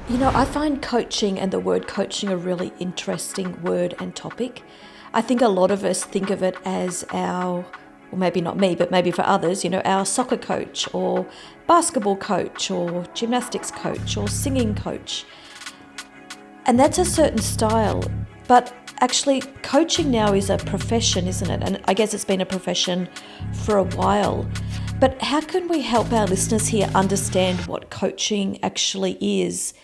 You know, I find coaching and the word coaching a really interesting word and topic. I think a lot of us think of it as our, or maybe not me, but maybe for others, our soccer coach or basketball coach or gymnastics coach or singing coach. And that's a certain style. But actually, coaching now is a profession, isn't it? And I guess it's been a profession for a while. But how can we help our listeners here understand what coaching actually is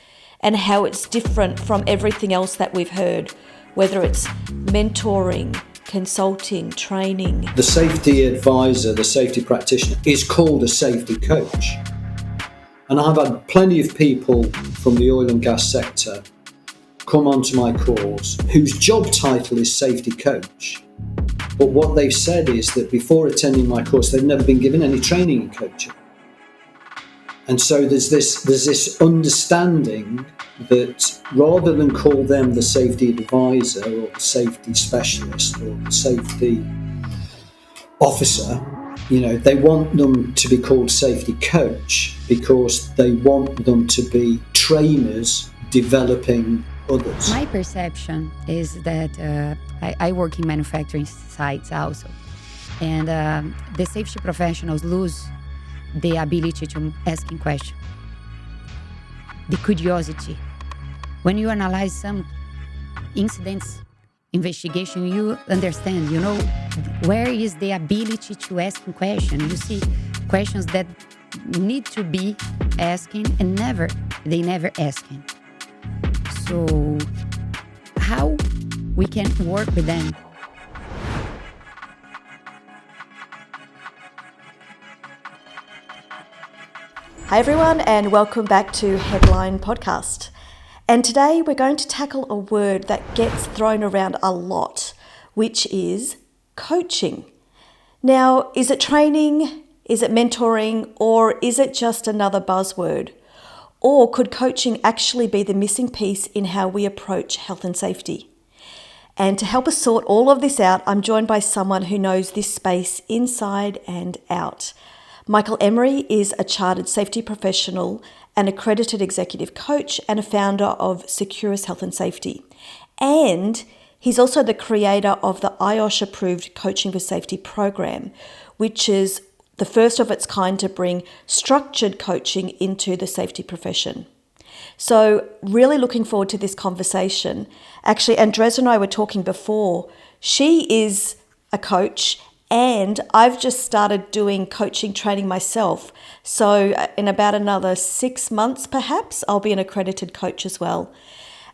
and how it's different from everything else that we've heard, whether it's mentoring, consulting, training? The safety advisor, the safety practitioner, is called a safety coach. And I've had plenty of people from the oil and gas sector come onto my course whose job title is safety coach. But what they've said is that before attending my course, they've never been given any training in coaching. And so there's this understanding that rather than call them the safety advisor or the safety specialist or the safety officer, they want them to be called safety coach because they want them to be trainers developing others. My perception is that I work in manufacturing sites also, and the safety professionals lose the ability to asking questions, the curiosity. When you analyze some incidents, investigation, you understand, where is the ability to ask questions. You see questions that need to be asking and they never asking. So how we can work with them? Hi everyone, and welcome back to Headline Podcast. And today we're going to tackle a word that gets thrown around a lot, which is coaching. Now, is it training? Is it mentoring? Or is it just another buzzword? Or could coaching actually be the missing piece in how we approach health and safety? And to help us sort all of this out, I'm joined by someone who knows this space inside and out. Michael Emery is a chartered safety professional, an accredited executive coach, and a founder of Securus Health and Safety. And he's also the creator of the IOSH-approved Coaching for Safety program, which is the first of its kind to bring structured coaching into the safety profession. So really looking forward to this conversation. Actually, Andres and I were talking before. She is a coach, and I've just started doing coaching training myself. So in about another 6 months, perhaps, I'll be an accredited coach as well.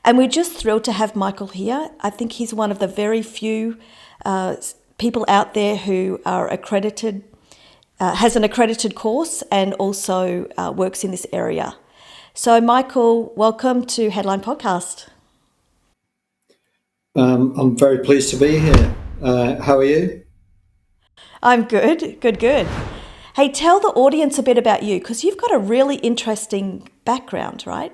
And we're just thrilled to have Michael here. I think he's one of the very few people out there who are accredited, has an accredited course and also works in this area. So Michael, welcome to Headline Podcast. I'm very pleased to be here. How are you? I'm good. Hey, tell the audience a bit about you, because you've got a really interesting background, right?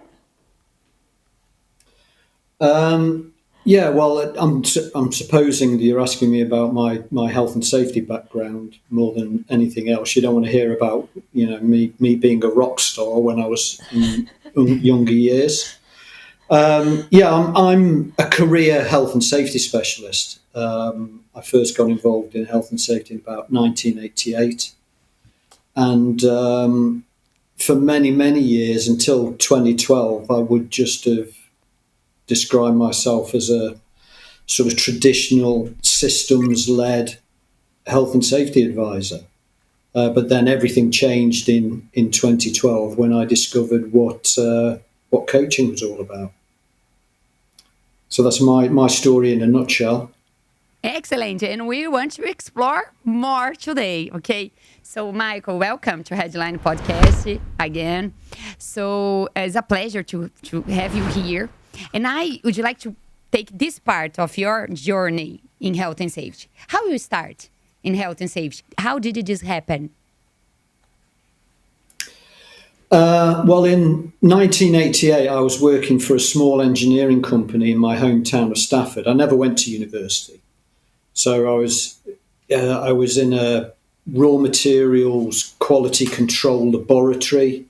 Yeah, well, I'm supposing that you're asking me about my health and safety background more than anything else. You don't want to hear about me being a rock star when I was in younger years. I'm a career health and safety specialist. I first got involved in health and safety in about 1988. And for many, many years, until 2012, I would just have described myself as a sort of traditional systems-led health and safety advisor. But then everything changed in 2012 when I discovered what coaching was all about. So that's my story in a nutshell. Excellent. And we want to explore more today, okay? So, Michael, welcome to Headline Podcast again. So, it's a pleasure to have you here. And I would like to take this part of your journey in health and safety. How you start in health and safety? How did this happen? Well, in 1988, I was working for a small engineering company in my hometown of Stafford. I never went to university. So I was in a raw materials quality control laboratory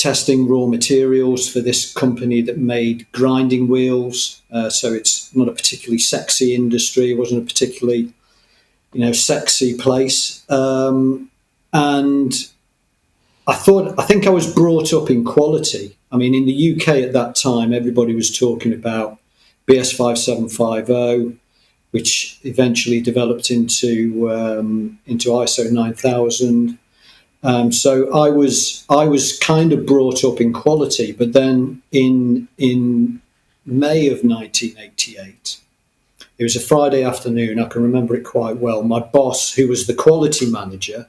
testing raw materials for this company that made grinding wheels. So it's not a particularly sexy industry. It wasn't a particularly, sexy place. And I think I was brought up in quality. I mean, in the UK at that time, everybody was talking about BS 5750, which eventually developed into ISO 9000. So I was kind of brought up in quality, but then in May of 1988, it was a Friday afternoon. I can remember it quite well. My boss, who was the quality manager,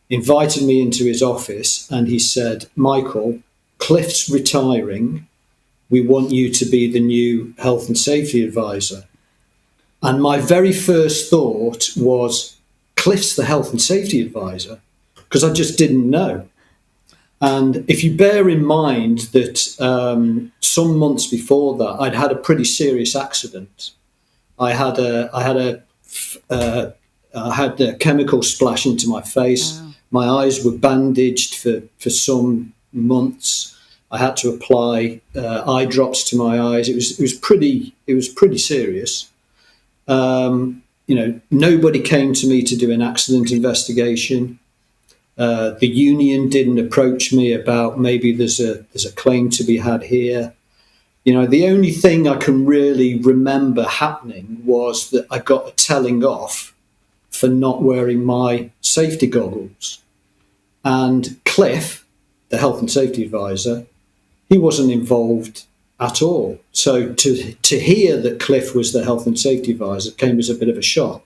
invited me into his office, and he said, "Michael, Cliff's retiring. We want you to be the new health and safety advisor." And my very first thought was, Cliff's the health and safety advisor? Because I just didn't know. And if you bear in mind that some months before that, I'd had a pretty serious accident. I had a chemical splash into my face. Wow. My eyes were bandaged for some months. I had to apply eye drops to my eyes. It was pretty serious. Nobody came to me to do an accident investigation. The union didn't approach me about maybe there's a claim to be had here. The only thing I can really remember happening was that I got a telling off for not wearing my safety goggles. And Cliff, the health and safety advisor, he wasn't involved at all. So to hear that Cliff was the health and safety advisor came as a bit of a shock.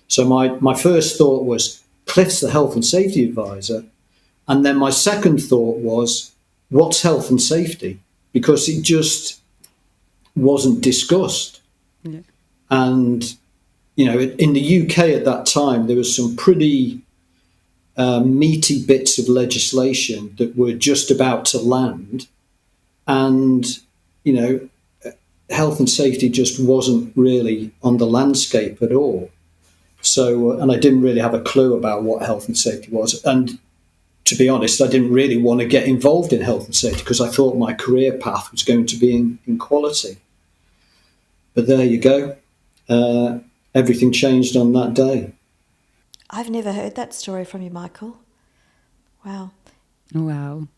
So my first thought was, Cliff's the health and safety advisor. And then my second thought was, what's health and safety? Because it just wasn't discussed. Yeah. And, in the UK at that time, there was some pretty meaty bits of legislation that were just about to land. And, health and safety just wasn't really on the landscape at all. So, and I didn't really have a clue about what health and safety was. And to be honest, I didn't really want to get involved in health and safety because I thought my career path was going to be in quality. But there you go. Everything changed on that day. I've never heard that story from you, Michael. Wow. Wow.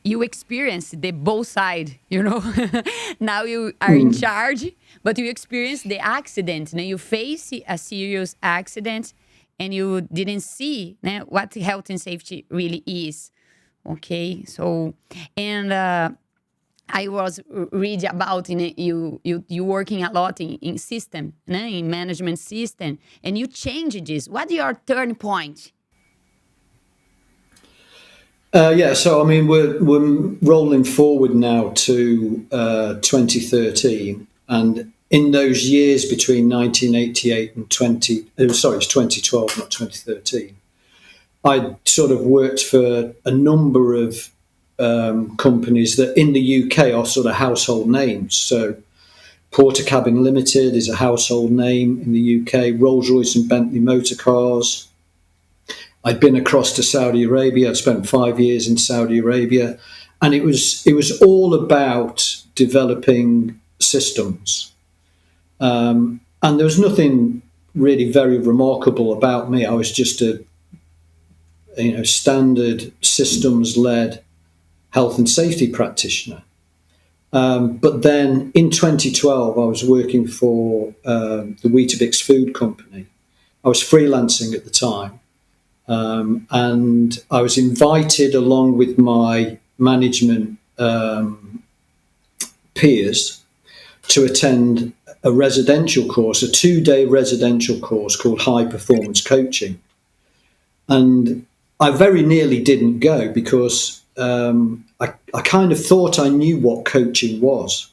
You experienced the both side, Now you are in charge, but you experienced the accident. Now you face a serious accident and you didn't see what health and safety really is. Okay, so, and I was reading about you working a lot in system, in management system, and you changed this. What's your turn point? So I mean, we're rolling forward now to 2013, and in those years between 1988 and 2012, not 2013, I sort of worked for a number of companies that in the UK are sort of household names. So Porter Cabin Limited is a household name in the UK, Rolls-Royce and Bentley Motor Cars. I'd been across to Saudi Arabia. I'd spent 5 years in Saudi Arabia, and it was all about developing systems. And there was nothing really very remarkable about me. I was just a standard systems-led health and safety practitioner. But then in 2012, I was working for the Weetabix food company. I was freelancing at the time. And I was invited along with my management peers to attend a residential course, a 2-day residential course called High Performance Coaching. And I very nearly didn't go because I kind of thought I knew what coaching was.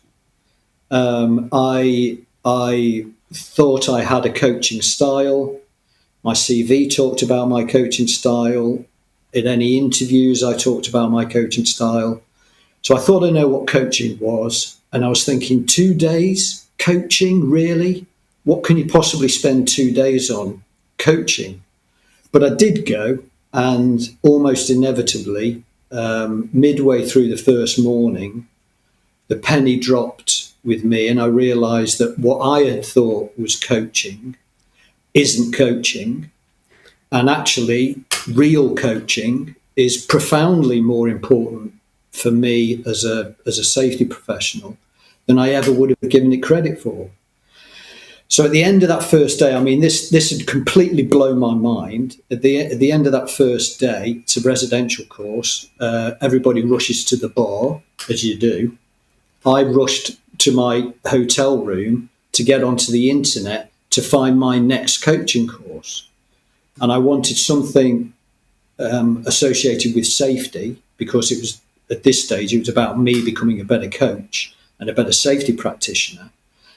I thought I had a coaching style. My CV talked about my coaching style. In any interviews, I talked about my coaching style. So I thought I know what coaching was. And I was thinking, 2 days coaching, really? What can you possibly spend 2 days on? Coaching. But I did go, and almost inevitably, midway through the first morning, the penny dropped with me, and I realised that what I had thought was coaching isn't coaching, and actually real coaching is profoundly more important for me as a safety professional than I ever would have given it credit for. So at the end of that first day, I mean, this had completely blown my mind. At the end of that first day, it's a residential course. Everybody rushes to the bar, as you do. I rushed to my hotel room to get onto the internet to find my next coaching course. And I wanted something associated with safety, because it was, at this stage, it was about me becoming a better coach and a better safety practitioner.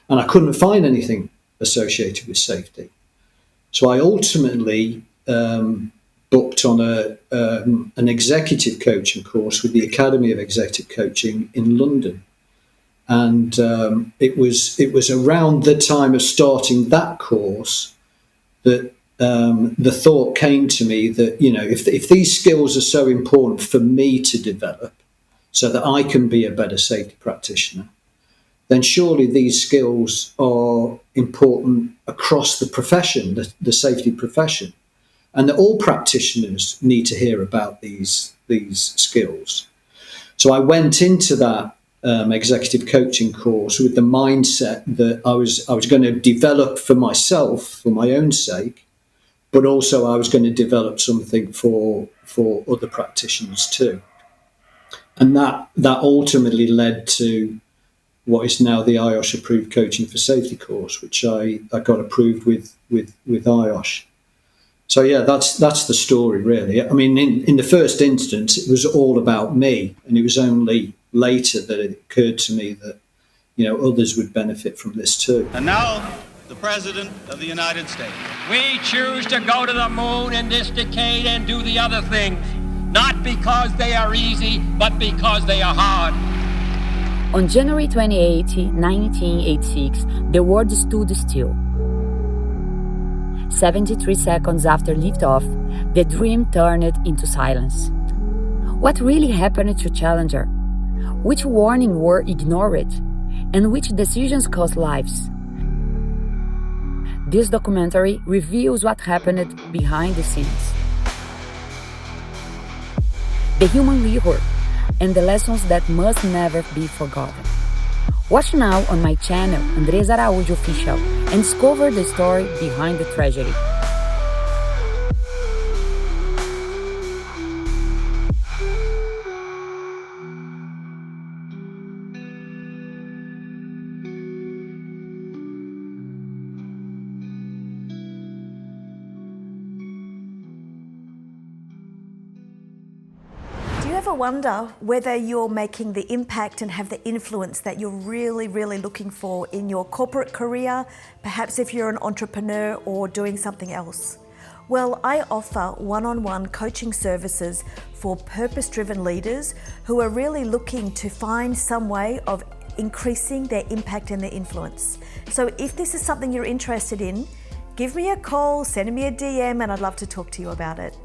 And I couldn't find anything associated with safety. So I ultimately booked on an executive coaching course with the Academy of Executive Coaching in London. And it was around the time of starting that course that the thought came to me that, you know, if these skills are so important for me to develop so that I can be a better safety practitioner, then surely these skills are important across the profession, the safety profession, and that all practitioners need to hear about these skills. So I went into that executive coaching course with the mindset that I was going to develop for myself, for my own sake, but also I was going to develop something for other practitioners too. And that ultimately led to what is now the IOSH approved coaching for safety course, which I got approved with IOSH. So yeah, that's the story really. I mean, in the first instance, it was all about me, and it was only later that it occurred to me that, you know, others would benefit from this too. And now, the President of the United States. We choose to go to the moon in this decade and do the other things, not because they are easy, but because they are hard. On January 28, 1986, the world stood still. 73 seconds after liftoff, the dream turned into silence. What really happened to Challenger? Which warnings were ignored? And which decisions cost lives? This documentary reveals what happened behind the scenes. The human mirror and the lessons that must never be forgotten. Watch now on my channel, Andrés Araújo Official, and discover the story behind the tragedy. Do you ever wonder whether you're making the impact and have the influence that you're really, really looking for in your corporate career, perhaps if you're an entrepreneur or doing something else? Well, I offer one-on-one coaching services for purpose-driven leaders who are really looking to find some way of increasing their impact and their influence. So if this is something you're interested in, give me a call, send me a DM, and I'd love to talk to you about it.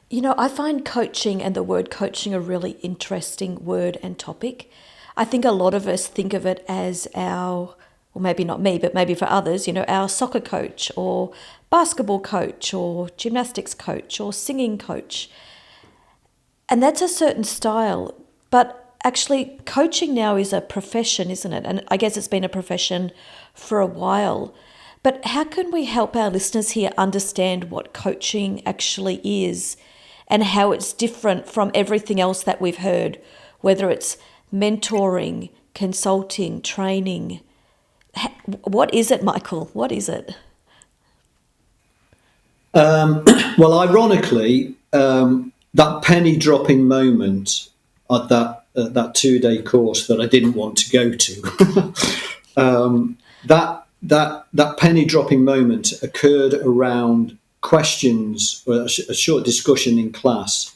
You know, I find coaching and the word coaching a really interesting word and topic. I think a lot of us think of it as our, well, maybe not me, but maybe for others, you know, our soccer coach or basketball coach or gymnastics coach or singing coach. And that's a certain style. But actually, coaching now is a profession, isn't it? And I guess it's been a profession for a while. But how can we help our listeners here understand what coaching actually is and how it's different from everything else that we've heard, whether it's mentoring, consulting, training? What is it, Michael? What is it? Well, ironically, that penny dropping moment at that 2-day course that I didn't want to go to, that penny dropping moment occurred around questions, or a short discussion in class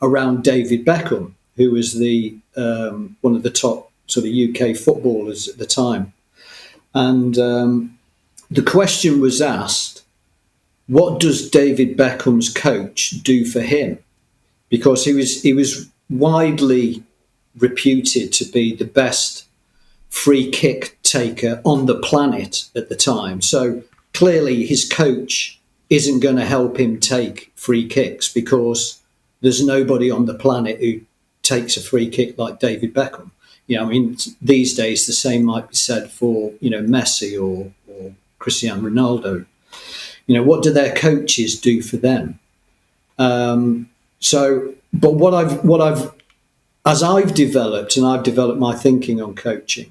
around David Beckham, who was the one of the top sort of UK footballers at the time. And the question was asked, what does David Beckham's coach do for him? Because he was widely reputed to be the best free kick taker on the planet at the time. So clearly his coach isn't going to help him take free kicks, because there's nobody on the planet who takes a free kick like David Beckham. I mean, these days the same might be said for, Messi or Cristiano Ronaldo. What do their coaches do for them? But as I've developed my thinking on coaching,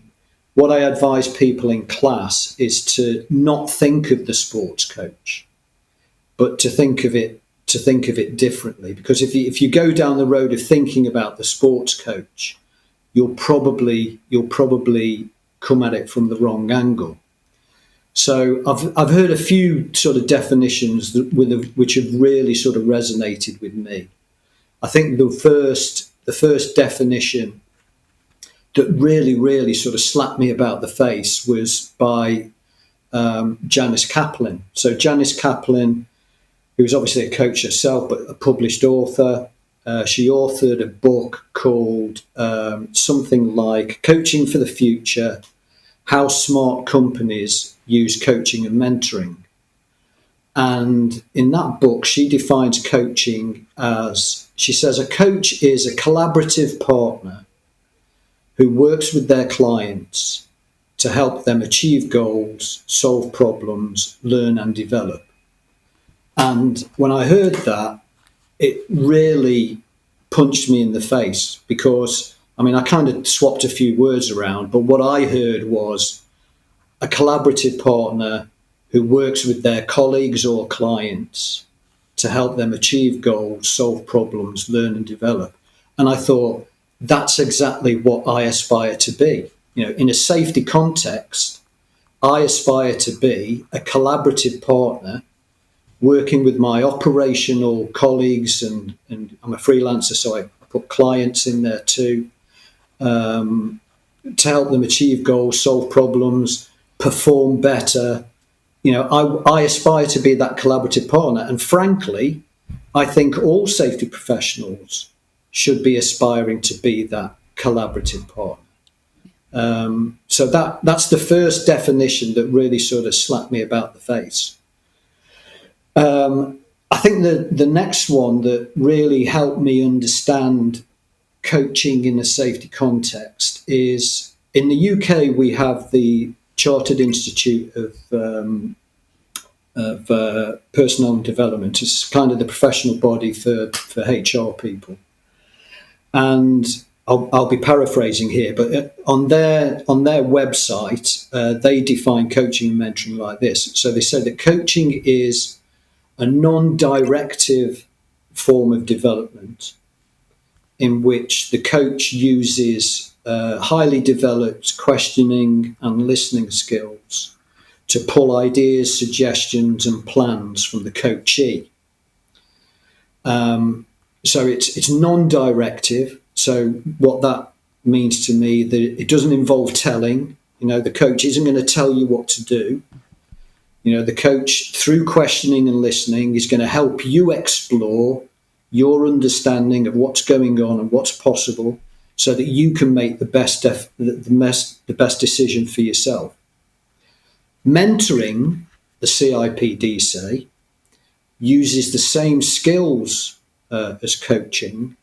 what I advise people in class is to not think of the sports coach, but to think of it differently. Because if you go down the road of thinking about the sports coach, you'll probably come at it from the wrong angle. So I've heard a few sort of definitions which have really sort of resonated with me. I think the first definition that really sort of slapped me about the face was by Janice Kaplan. So Janice Kaplan, who was obviously a coach herself, but a published author, she authored a book called something like Coaching for the Future: How Smart Companies Use Coaching and Mentoring. And in that book, she defines coaching as, she says, a coach is a collaborative partner who works with their clients to help them achieve goals, solve problems, learn and develop. And when I heard that, it really punched me in the face, because, I mean, I kind of swapped a few words around, but what I heard was a collaborative partner who works with their colleagues or clients to help them achieve goals, solve problems, learn and develop. And I thought, that's exactly what I aspire to be. In a safety context, I aspire to be a collaborative partner working with my operational colleagues, and I'm a freelancer, so I put clients in there too, to help them achieve goals, solve problems, perform better. I aspire to be that collaborative partner. And frankly, I think all safety professionals should be aspiring to be that collaborative partner. So that's the first definition that really sort of slapped me about the face. I think the next one that really helped me understand coaching in a safety context is, in the UK, we have the Chartered Institute of Personnel and Development. It's kind of the professional body for HR people. And I'll be paraphrasing here, but on their website, they define coaching and mentoring like this. So they say that coaching is a non-directive form of development in which the coach uses highly developed questioning and listening skills to pull ideas, suggestions, and plans from the coachee. So it's non-directive. So what that means to me, that it doesn't involve telling. The coach isn't going to tell you what to do. The coach, through questioning and listening, is going to help you explore your understanding of what's going on and what's possible, so that you can make the best decision for yourself. Mentoring, the CIPD say, uses the same skills as coaching,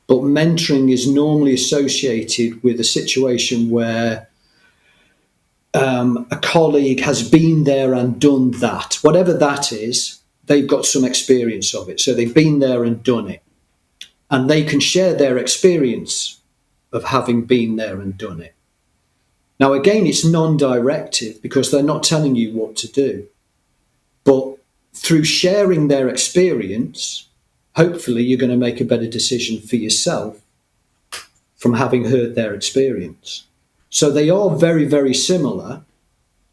but mentoring is normally associated with a situation where a colleague has been there and done that. Whatever that is, they've got some experience of it. So they've been there and done it. And they can share their experience of having been there and done it. Now, again, it's non-directive, because they're not telling you what to do. But through sharing their experience, hopefully you're going to make a better decision for yourself from having heard their experience. So they are very, very similar.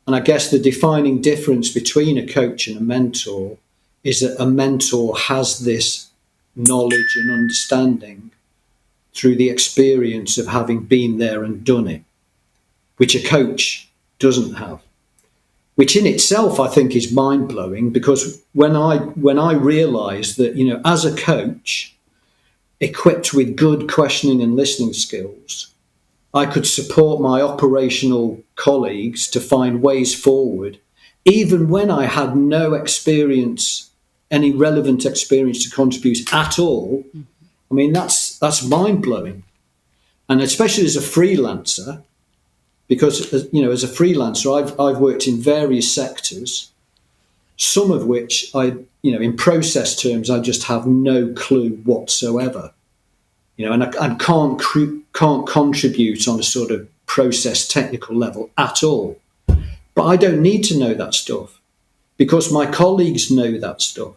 And I guess the defining difference between a coach and a mentor is that a mentor has this knowledge and understanding through the experience of having been there and done it, which a coach doesn't have. which in itself I think is mind-blowing, because when I realised that, as a coach, equipped with good questioning and listening skills, I could support my operational colleagues to find ways forward, even when I had no experience, any relevant experience to contribute at all. I mean, that's mind-blowing. And especially as a freelancer, because, as a freelancer, I've worked in various sectors, some of which in process terms, I just have no clue whatsoever. And I can't contribute on a sort of process technical level at all. But I don't need to know that stuff, because my colleagues know that stuff.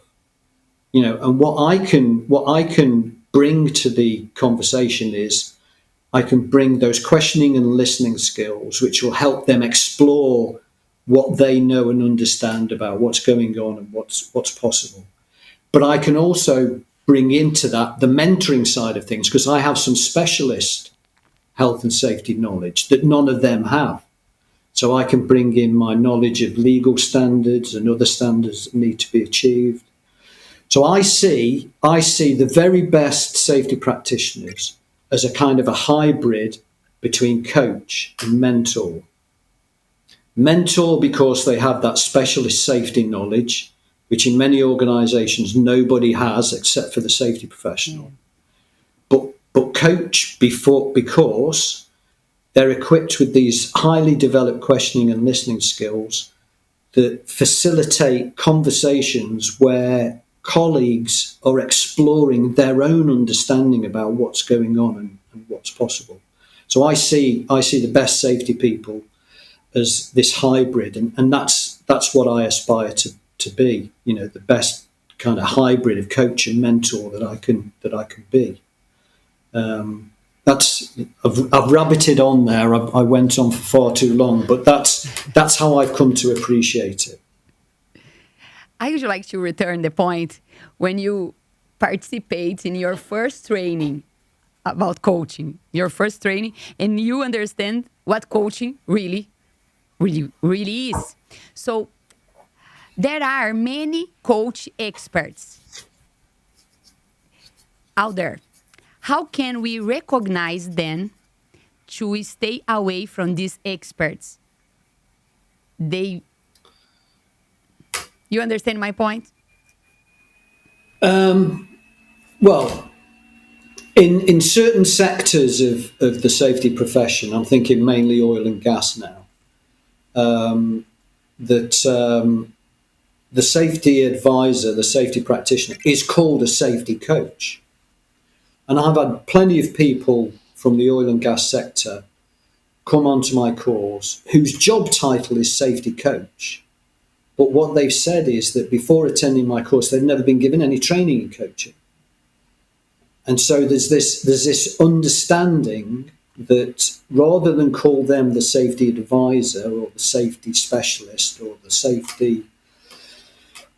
And what I can bring to the conversation is, I can bring those questioning and listening skills, which will help them explore what they know and understand about what's going on and what's possible. But I can also bring into that the mentoring side of things, because I have some specialist health and safety knowledge that none of them have. So I can bring in my knowledge of legal standards and other standards that need to be achieved. So I see the very best safety practitioners as a kind of a hybrid between coach and mentor. Mentor because they have that specialist safety knowledge, which in many organisations nobody has except for the safety professional. But coach because they're equipped with these highly developed questioning and listening skills that facilitate conversations where colleagues are exploring their own understanding about what's going on and what's possible. So I see the best safety people as this hybrid, and that's what I aspire to be. The best kind of hybrid of coach and mentor that I can be. I've rabbited on there. I went on for far too long, but that's how I've come to appreciate it. I usually like to return the point when you participate in your first training about coaching, and you understand what coaching really is. So there are many coach experts out there. How can we recognize them to stay away from these experts? You understand my point? Well, in certain sectors of the safety profession, I'm thinking mainly oil and gas now, that the safety advisor, the safety practitioner, is called a safety coach. And I've had plenty of people from the oil and gas sector come onto my course whose job title is safety coach. But what they've said is that before attending my course, they've never been given any training in coaching. And so there's this understanding that rather than call them the safety advisor or the safety specialist or the safety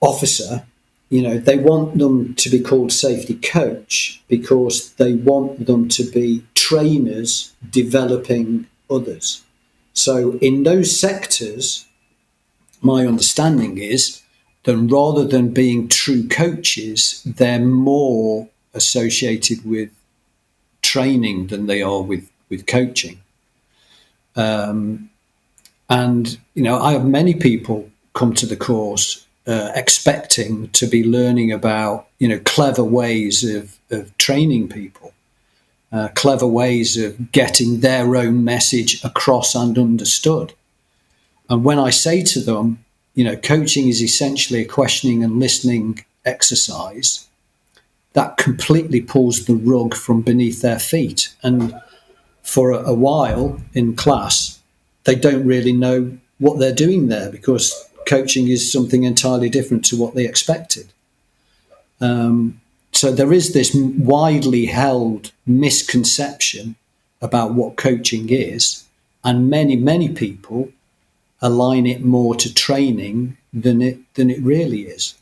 officer, they want them to be called safety coach because they want them to be trainers developing others. So in those sectors, my understanding is that rather than being true coaches, they're more associated with training than they are with coaching. And, I have many people come to the course expecting to be learning about, clever ways of training people, clever ways of getting their own message across and understood. And when I say to them, coaching is essentially a questioning and listening exercise, that completely pulls the rug from beneath their feet. And for a while in class, they don't really know what they're doing there because coaching is something entirely different to what they expected. So there is this widely held misconception about what coaching is, and many people align it more to training than it really is.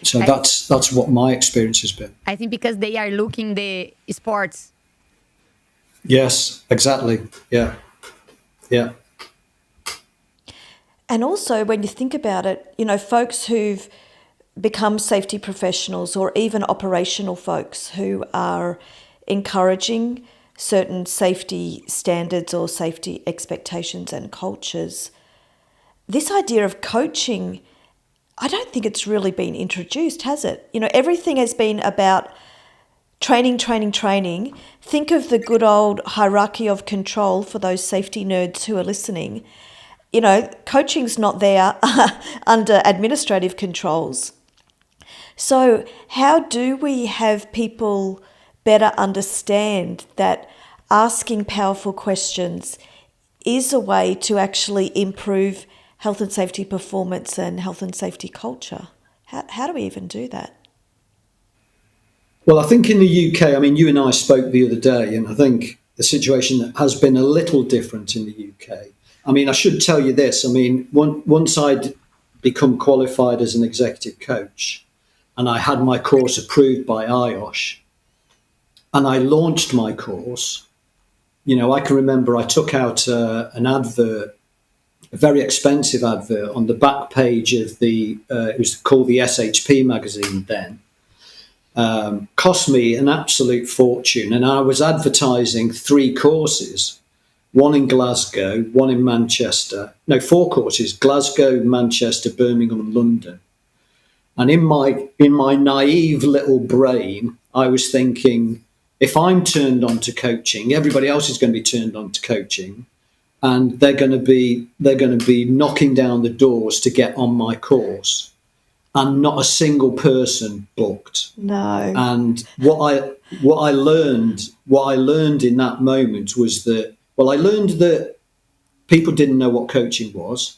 So that's what my experience has been. I think because they are looking the sports. Yes, exactly. Yeah. And also, when you think about it, folks who've become safety professionals or even operational folks who are encouraging certain safety standards or safety expectations and cultures, this idea of coaching, I don't think it's really been introduced, has it? Everything has been about training, training, training. Think of the good old hierarchy of control for those safety nerds who are listening. Coaching's not there under administrative controls. So how do we have people better understand that asking powerful questions is a way to actually improve health and safety performance and health and safety culture? How do we even do that? Well, I think in the UK, I mean, you and I spoke the other day, and I think the situation has been a little different in the UK. I mean, I should tell you this. I mean, once I'd become qualified as an executive coach and I had my course approved by IOSH and I launched my course, I can remember I took out an advert, a very expensive advert on the back page of it was called the SHP magazine then. Cost me an absolute fortune, and I was advertising 3 courses, one in Glasgow, one in Manchester, 4 courses, Glasgow, Manchester, Birmingham and London. And in my naive little brain, I was thinking, if I'm turned on to coaching, everybody else is going to be turned on to coaching, and they're going to be knocking down the doors to get on my course. And not a single person booked. No. And what I learned in that moment was that, I learned that people didn't know what coaching was,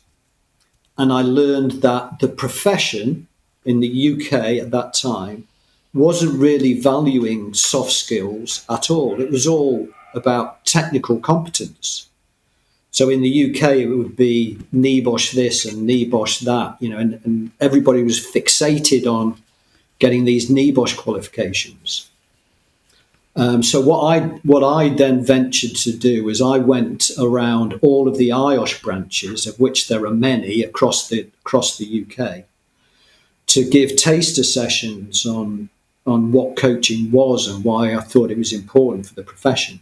and I learned that the profession in the UK at that time wasn't really valuing soft skills at all. It was all about technical competence. So in the UK, it would be NEBOSH this and NEBOSH that, and everybody was fixated on getting these NEBOSH qualifications. So what I then ventured to do is I went around all of the IOSH branches, of which there are many across the UK, to give taster sessions on what coaching was and why I thought it was important for the profession.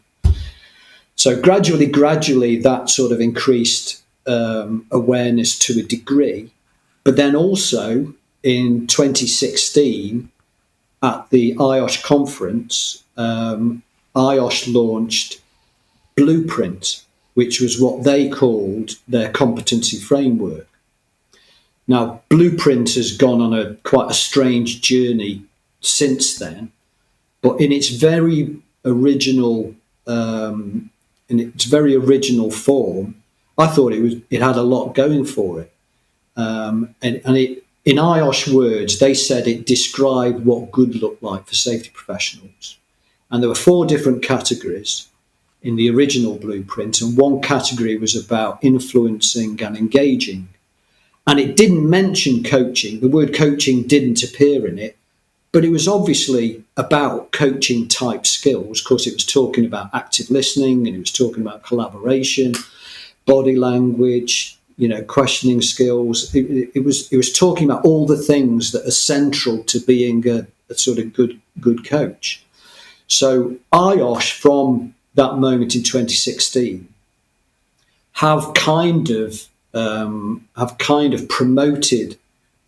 So gradually, that sort of increased awareness to a degree. But then also in 2016, at the IOSH conference, IOSH launched Blueprint, which was what they called their competency framework. Now, Blueprint has gone on quite a strange journey since then, but in its very original form, I thought it had a lot going for it. And it, in IOSH words, they said it described what good looked like for safety professionals. And there were 4 different categories in the original blueprint, and one category was about influencing and engaging. And it didn't mention coaching. The word coaching didn't appear in it, but it was obviously about coaching type skills. Of course, it was talking about active listening, and it was talking about collaboration, body language, questioning skills. It was talking about all the things that are central to being a sort of good coach. So IOSH, from that moment in 2016, have kind of promoted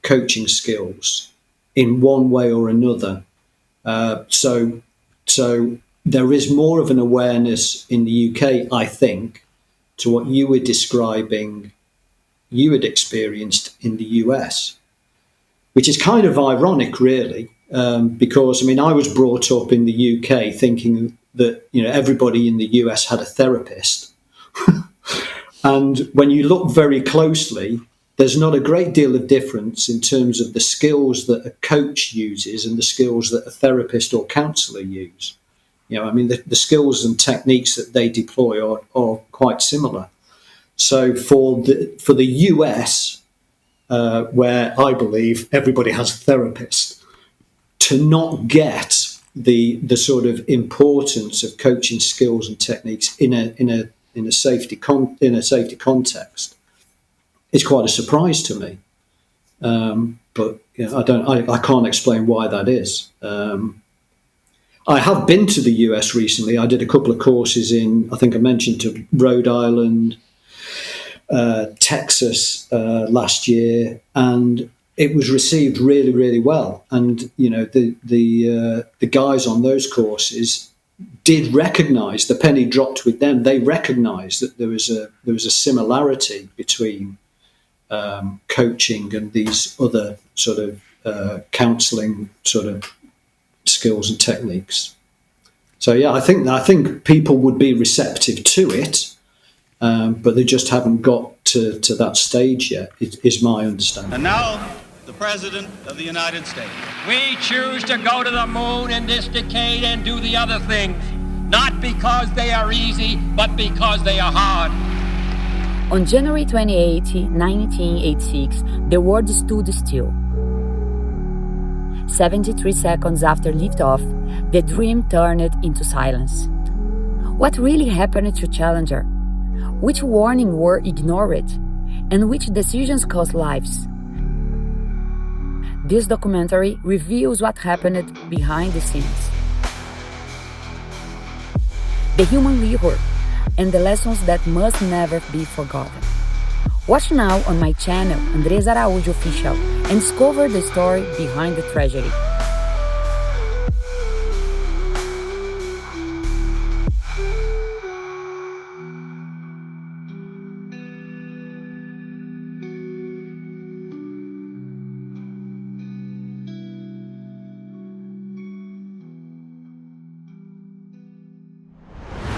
coaching skills in one way or another. So there is more of an awareness in the UK, I think, to what you were describing you had experienced in the US, which is kind of ironic, really, because, I was brought up in the UK thinking that, everybody in the US had a therapist. And when you look very closely, there's not a great deal of difference in terms of the skills that a coach uses and the skills that a therapist or counsellor use. The skills and techniques that they deploy are quite similar. So for the US, where I believe everybody has a therapist, to not get the sort of importance of coaching skills and techniques in a safety context is quite a surprise to me. But I can't explain why that is. I have been to the US recently. I did a couple of courses I think I mentioned, to Rhode Island, Texas last year, and it was received really, really well. And the guys on those courses did recognise, the penny dropped with them. They recognised that there was a similarity between coaching and these other sort of counselling sort of skills and techniques. So yeah, I think people would be receptive to it, but they just haven't got to that stage yet, is my understanding. And now, the President of the United States. We choose to go to the moon in this decade and do the other things, not because they are easy, but because they are hard. On January 28, 1986, the world stood still. 73 seconds after liftoff, the dream turned into silence. What really happened to Challenger? Which warnings were ignored? And which decisions cost lives? This documentary reveals what happened behind the scenes. The human mirror and the lessons that must never be forgotten. Watch now on my channel, Andrés Araújo Official, and discover the story behind the tragedy.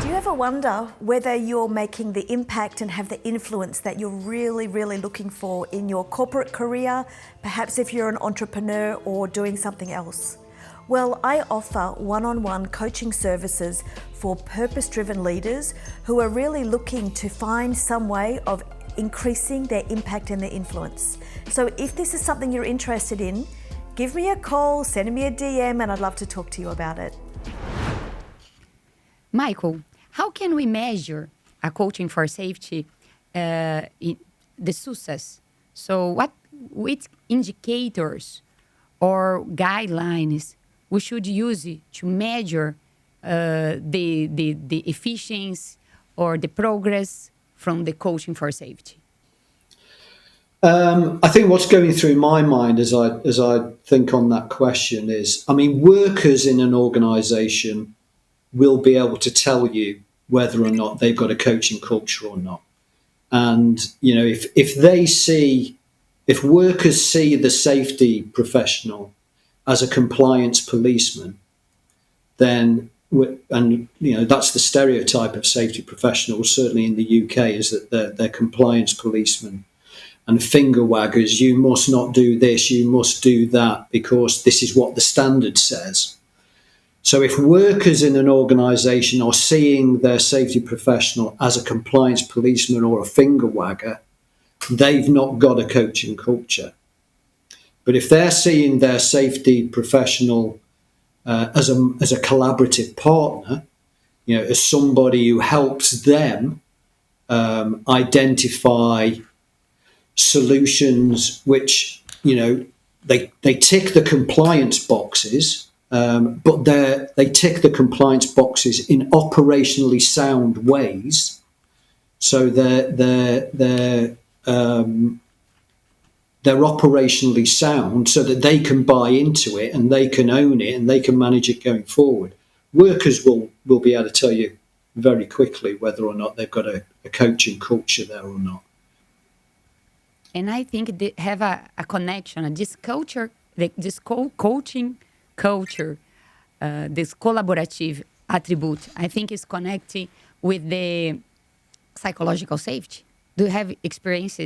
Do you ever wonder whether you're making the impact and have the influence that you're really, really looking for in your corporate career, perhaps if you're an entrepreneur or doing something else? Well, I offer one-on-one coaching services for purpose-driven leaders who are really looking to find some way of increasing their impact and their influence. So if this is something you're interested in, give me a call, send me a DM, and I'd love to talk to you about it. Michael, how can we measure a coaching for safety, the success? So which indicators or guidelines we should use to measure the efficiency or the progress from the coaching for safety? I think what's going through my mind as I think on that question is, workers in an organisation will be able to tell you whether or not they've got a coaching culture or not. And, if workers see the safety professional as a compliance policeman, then, that's the stereotype of safety professionals, certainly in the UK, is that they're compliance policemen and finger waggers. You must not do this, you must do that, because this is what the standard says. So if workers in an organisation are seeing their safety professional as a compliance policeman or a finger wagger, they've not got a coaching culture. But if they're seeing their safety professional as a collaborative partner, as somebody who helps them identify solutions which, they tick the compliance boxes, but they tick the compliance boxes in operationally sound ways. So they're operationally sound, so that they can buy into it and they can own it and they can manage it going forward. Workers will be able to tell you very quickly whether or not they've got a coaching culture there or not. And I think they have a connection, this culture, this coaching culture, this collaborative attribute, I think is connected with the psychological safety. Do you have experienced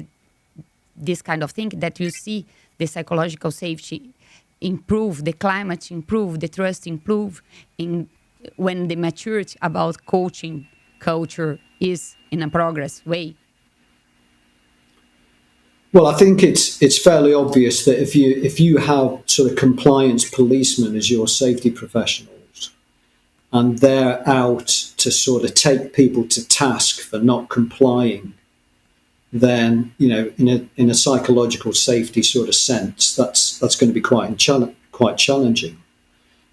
this kind of thing, that you see the psychological safety improve, the climate improve, the trust improve when the maturity about coaching culture is in a progress way? Well, I think it's fairly obvious that if you have sort of compliance policemen as your safety professionals, and they're out to sort of take people to task for not complying then in a psychological safety sort of sense, that's going to be quite challenging.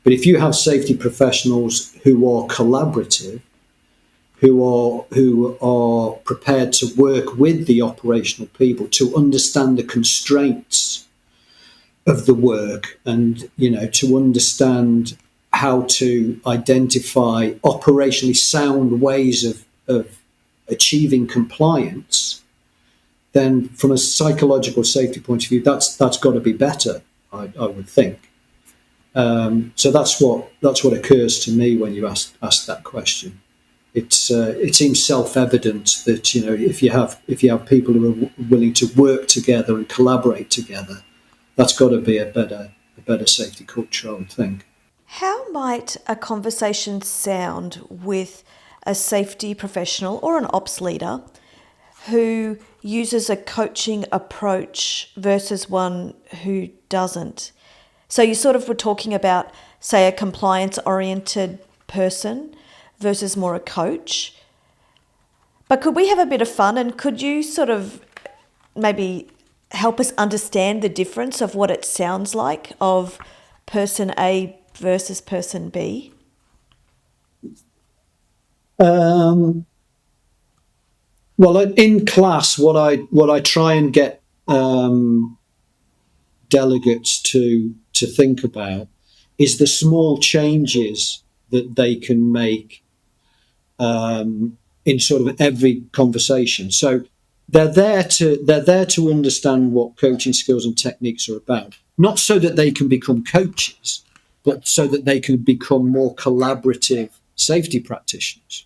But if you have safety professionals who are collaborative, who are prepared to work with the operational people to understand the constraints of the work, and to understand how to identify operationally sound ways of achieving compliance, then from a psychological safety point of view, that's got to be better, I would think. So that's what occurs to me when you ask that question. It seems self-evident that if you have people who are willing to work together and collaborate together, that's got to be a better safety culture, I would think. How might a conversation sound with a safety professional or an ops leader who uses a coaching approach versus one who doesn't? So you sort of were talking about, say, a compliance-oriented person versus more a coach. But could we have a bit of fun, and could you sort of maybe help us understand the difference of what it sounds like of person A versus person B? Well, in class, what I try and get delegates to think about is the small changes that they can make in sort of every conversation. So they're there to understand what coaching skills and techniques are about, not so that they can become coaches, but so that they can become more collaborative safety practitioners.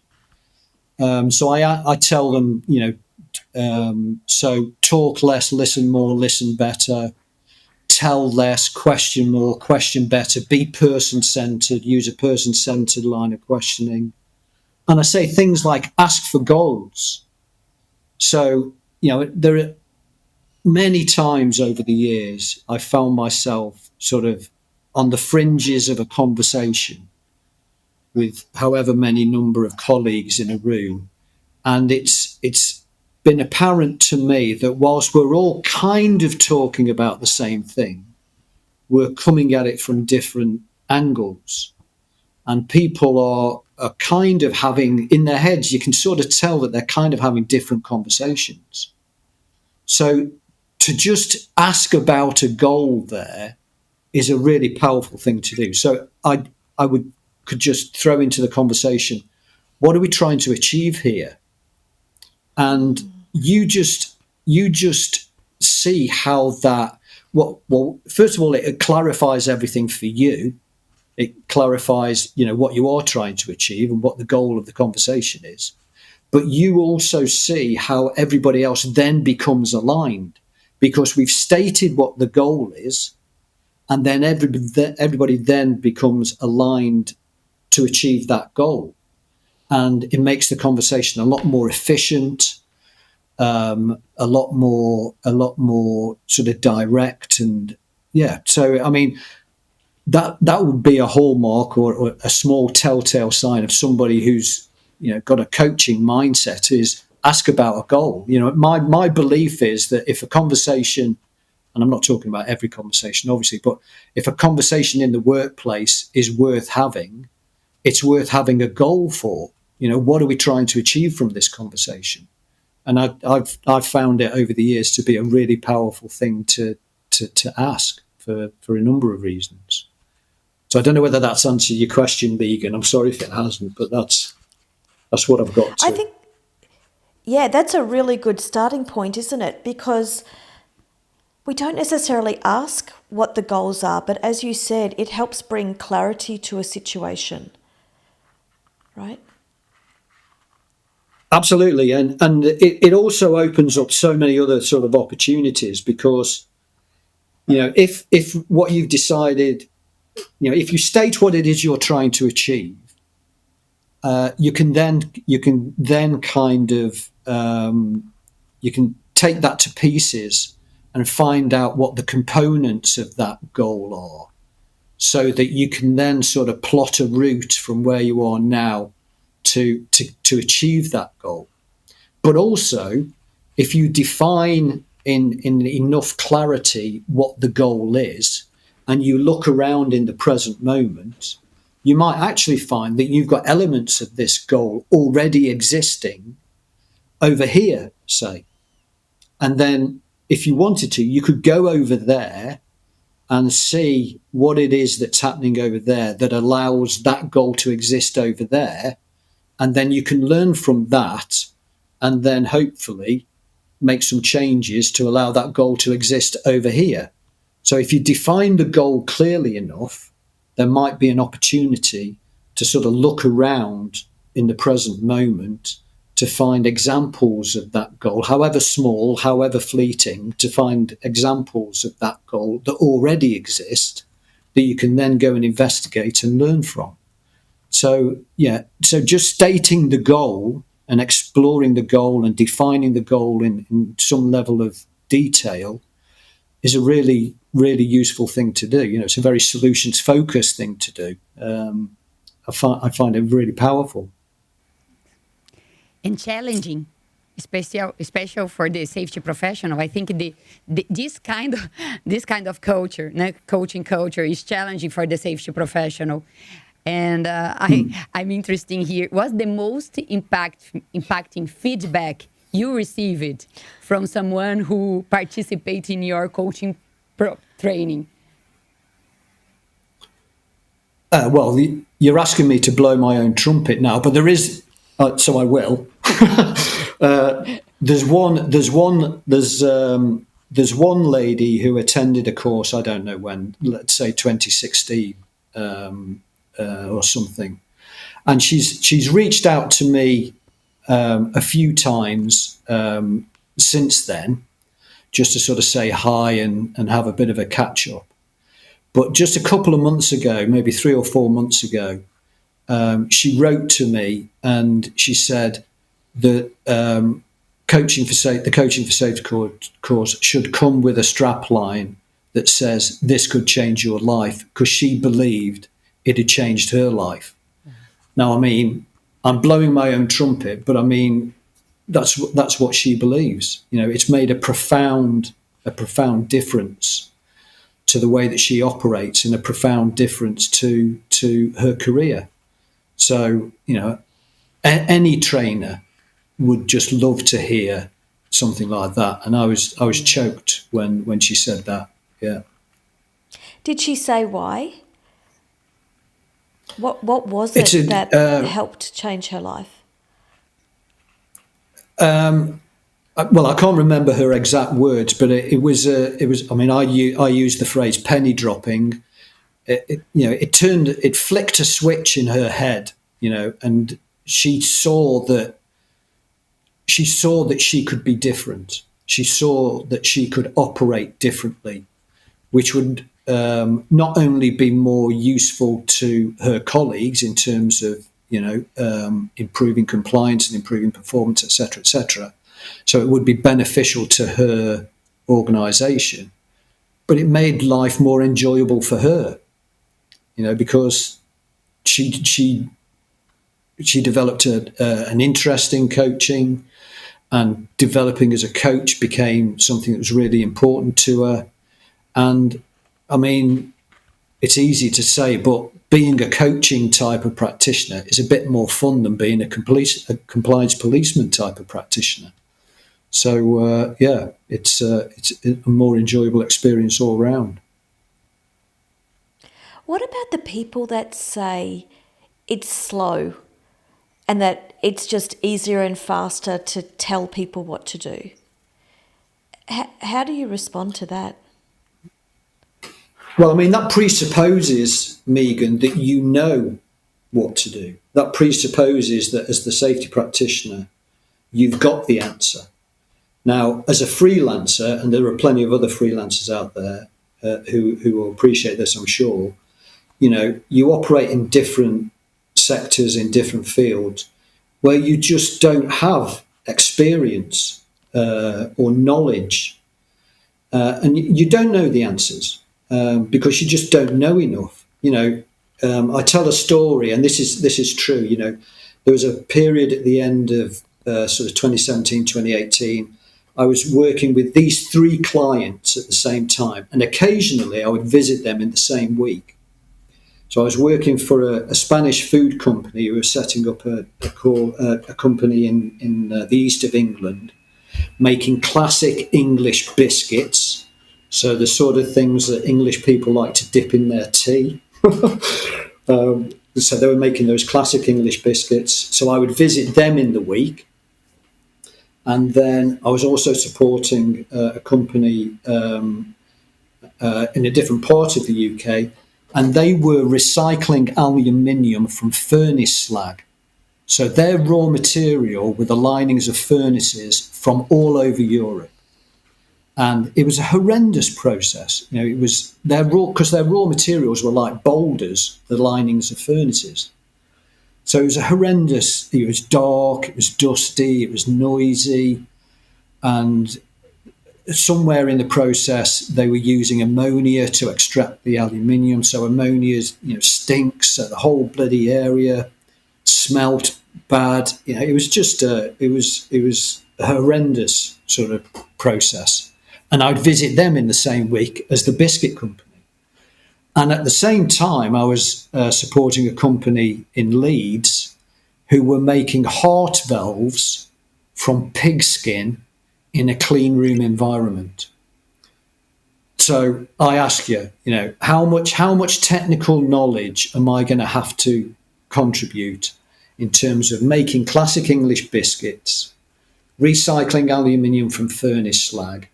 So I tell them, so talk less, listen more, listen better, tell less, question more, question better, be person-centered, use a person-centered line of questioning. And I say things like ask for goals. So, there are many times over the years I found myself sort of on the fringes of a conversation with however many number of colleagues in a room. And it's been apparent to me that whilst we're all kind of talking about the same thing, we're coming at it from different angles. And people are kind of having, in their heads, you can sort of tell that they're kind of having different conversations. So to just ask about a goal there is a really powerful thing to do. So I could just throw into the conversation, what are we trying to achieve here? And you just see how that, well, first of all, it clarifies everything for you. It clarifies, what you are trying to achieve and what the goal of the conversation is. But you also see how everybody else then becomes aligned, because we've stated what the goal is, and then everybody then becomes aligned to achieve that goal. And it makes the conversation a lot more efficient, a lot more sort of direct. And yeah, so I mean, that would be a hallmark or a small telltale sign of somebody who's got a coaching mindset, is ask about a goal. My belief is that if a conversation, and I'm not talking about every conversation obviously, but if a conversation in the workplace is worth having, it's worth having a goal for. What are we trying to achieve from this conversation? And I've found it over the years to be a really powerful thing to ask for a number of reasons. So I don't know whether that's answered your question, Megan. I'm sorry if it hasn't, but that's what I've got to. I think, yeah, that's a really good starting point, isn't it? Because we don't necessarily ask what the goals are, but as you said, it helps bring clarity to a situation, right? Absolutely. And it also opens up so many other sort of opportunities, because, if what you've decided, if you state what it is you're trying to achieve, you can then kind of you can take that to pieces and find out what the components of that goal are, so that you can then sort of plot a route from where you are now to achieve that goal. But also, if you define in enough clarity what the goal is, and you look around in the present moment, you might actually find that you've got elements of this goal already existing over here, say. And then if you wanted to, you could go over there and see what it is that's happening over there that allows that goal to exist over there. And then you can learn from that and then hopefully make some changes to allow that goal to exist over here. So if you define the goal clearly enough, there might be an opportunity to sort of look around in the present moment to find examples of that goal, however small, however fleeting, to find examples of that goal that already exist that you can then go and investigate and learn from. So, so just stating the goal and exploring the goal and defining the goal in some level of detail is a really, really useful thing to do. It's a very solutions-focused thing to do. I find it really powerful. And challenging, special for the safety professional. I think this kind of culture, coaching culture, is challenging for the safety professional. And I'm interested here. What's the most impacting feedback you received from someone who participates in your coaching training? Well, you're asking me to blow my own trumpet now, but there is, so I will. There's one lady who attended a course, I don't know when, let's say 2016 or something, and she's reached out to me a few times since then, just to sort of say hi and have a bit of a catch up. But just a couple of months ago, maybe 3 or 4 months ago, she wrote to me and she said that the Coaching for Safety course should come with a strap line that says this could change your life, because she believed it had changed her life. Now, I mean, I'm blowing my own trumpet, but I mean, that's what she believes. It's made a profound difference to the way that she operates, and a profound difference to her career. So, any trainer would just love to hear something like that. And I was choked when she said that. Yeah. Did she say why? What was it that helped change her life? Well, I can't remember her exact words, but it was. I mean, I used the phrase penny dropping. It flicked a switch in her head, and she saw that she could be different. She saw that she could operate differently, which would not only be more useful to her colleagues in terms of improving compliance and improving performance, etc., etc. So it would be beneficial to her organisation, but it made life more enjoyable for her, because she developed an interest in coaching, and developing as a coach became something that was really important to her. And I mean, it's easy to say, but being a coaching type of practitioner is a bit more fun than being a compliance policeman type of practitioner. So it's a more enjoyable experience all around. What about the people that say it's slow and that it's just easier and faster to tell people what to do? How do you respond to that? Well, I mean, that presupposes, Megan, that you know what to do. That presupposes that as the safety practitioner, you've got the answer. Now, as a freelancer, and there are plenty of other freelancers out there who will appreciate this, I'm sure, you operate in different sectors, in different fields, where you just don't have experience or knowledge, and you don't know the answers because you just don't know enough. I tell a story, and this is true. There was a period at the end of sort of 2017, 2018. I was working with these 3 clients at the same time, and occasionally I would visit them in the same week. So I was working for a Spanish food company who was setting up a company in the east of England, making classic English biscuits. So the sort of things that English people like to dip in their tea. So they were making those classic English biscuits. So I would visit them in the week. And then I was also supporting a company in a different part of the UK, and they were recycling aluminium from furnace slag. So their raw material were the linings of furnaces from all over Europe. And it was a horrendous process. It was their raw materials were like boulders, the linings of furnaces. So it was a horrendous. It was dark, it was dusty, it was noisy, and somewhere in the process they were using ammonia to extract the aluminium. So ammonia stinks, so the whole bloody area smelt bad. It was just it was a horrendous sort of process. And I'd visit them in the same week as the biscuit company. And at the same time, I was supporting a company in Leeds who were making heart valves from pig skin in a clean room environment. So I ask you, how much technical knowledge am I going to have to contribute in terms of making classic English biscuits, recycling aluminium from furnace slag,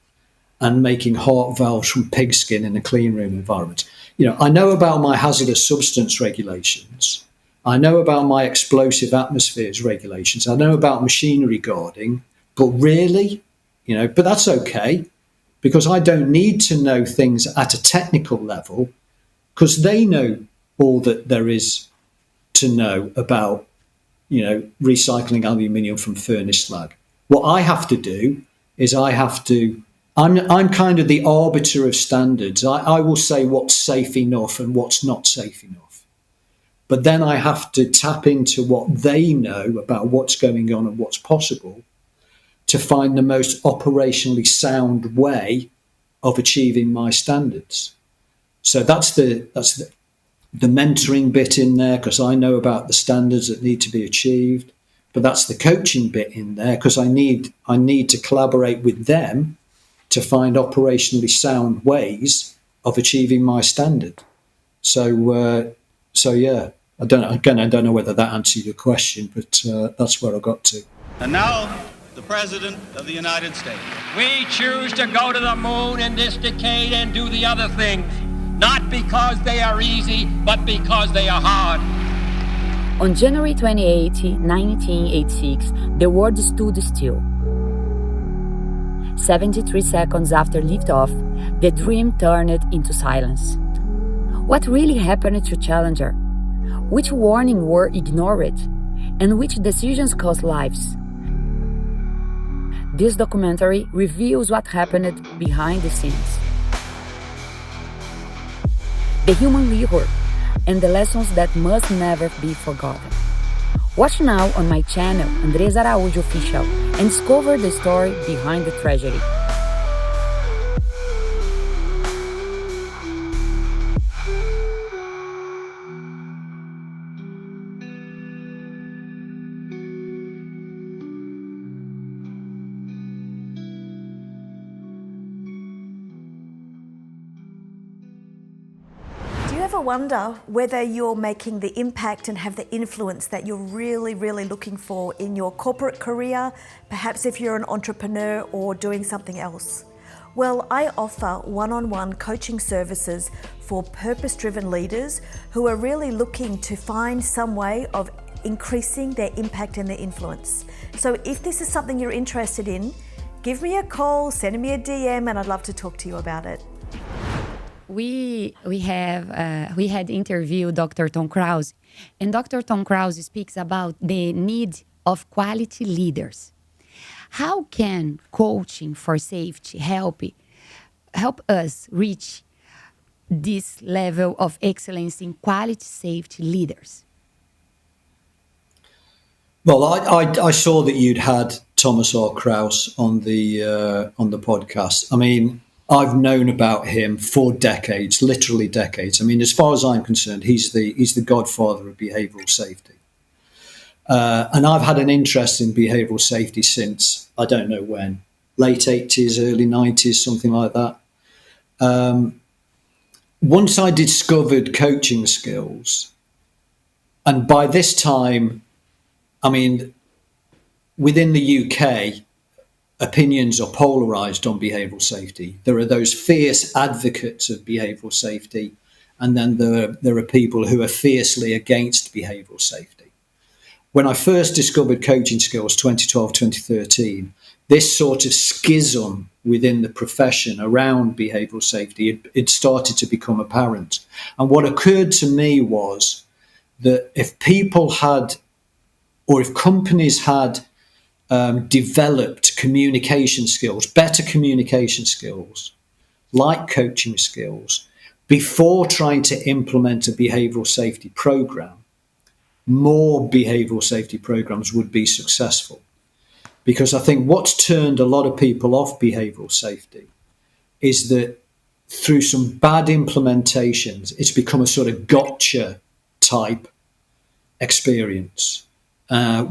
and making heart valves from pig skin in a clean room environment? I know about my hazardous substance regulations. I know about my explosive atmospheres regulations. I know about machinery guarding, but really, but that's okay, because I don't need to know things at a technical level, because they know all that there is to know about, recycling aluminium from furnace slag. What I have to do is I'm kind of the arbiter of standards. I will say what's safe enough and what's not safe enough. But then I have to tap into what they know about what's going on and what's possible to find the most operationally sound way of achieving my standards. So that's the mentoring bit in there, because I know about the standards that need to be achieved. But that's the coaching bit in there, because I need to collaborate with them to find operationally sound ways of achieving my standard. So yeah, I don't know whether that answered your question, but that's where I got to. And now, the President of the United States. We choose to go to the moon in this decade and do the other things, not because they are easy, but because they are hard. On January 28, 1986, the world stood still. 73 seconds after liftoff, the dream turned into silence. What really happened to Challenger? Which warnings were ignored? And which decisions cost lives? This documentary reveals what happened behind the scenes. The human mirror and the lessons that must never be forgotten. Watch now on my channel, Andrés Araújo Official, and discover the story behind the tragedy. Do you ever wonder whether you're making the impact and have the influence that you're really, really looking for in your corporate career, perhaps if you're an entrepreneur or doing something else? Well, I offer one-on-one coaching services for purpose-driven leaders who are really looking to find some way of increasing their impact and their influence. So if this is something you're interested in, give me a call, send me a DM, and I'd love to talk to you about it. We had interviewed Dr. Tom Krause, and Dr. Tom Krause speaks about the need of quality leaders. How can coaching for safety help us reach this level of excellence in quality safety leaders? Well, I saw that you'd had Thomas R. Krauss on the podcast. I mean, I've known about him for decades, literally decades. I mean, as far as I'm concerned, he's the godfather of behavioural safety. And I've had an interest in behavioural safety since, I don't know when, late 80s, early 90s, something like that. Once I discovered coaching skills, and by this time, I mean, within the UK, opinions are polarised on behavioural safety. There are those fierce advocates of behavioural safety, and then there are people who are fiercely against behavioural safety. When I first discovered coaching skills, 2012, 2013, this sort of schism within the profession around behavioural safety, it started to become apparent. And what occurred to me was that if people had, or if companies had developed communication skills, better communication skills, like coaching skills, before trying to implement a behavioural safety program, more behavioural safety programs would be successful. Because I think what's turned a lot of people off behavioural safety is that through some bad implementations, it's become a sort of gotcha type experience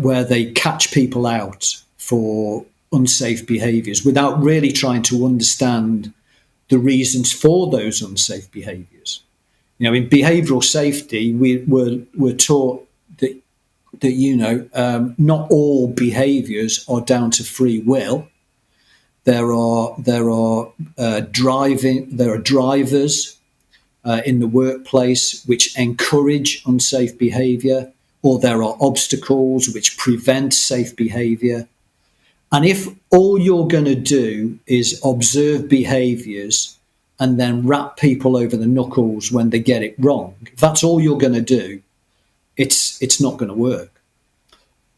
where they catch people out for unsafe behaviours without really trying to understand the reasons for those unsafe behaviours. You know, in behavioural safety, we're taught that not all behaviours are down to free will. There are drivers in the workplace which encourage unsafe behaviour, or there are obstacles which prevent safe behaviour. And if all you're going to do is observe behaviours and then rap people over the knuckles when they get it wrong, if that's all you're going to do, it's not going to work.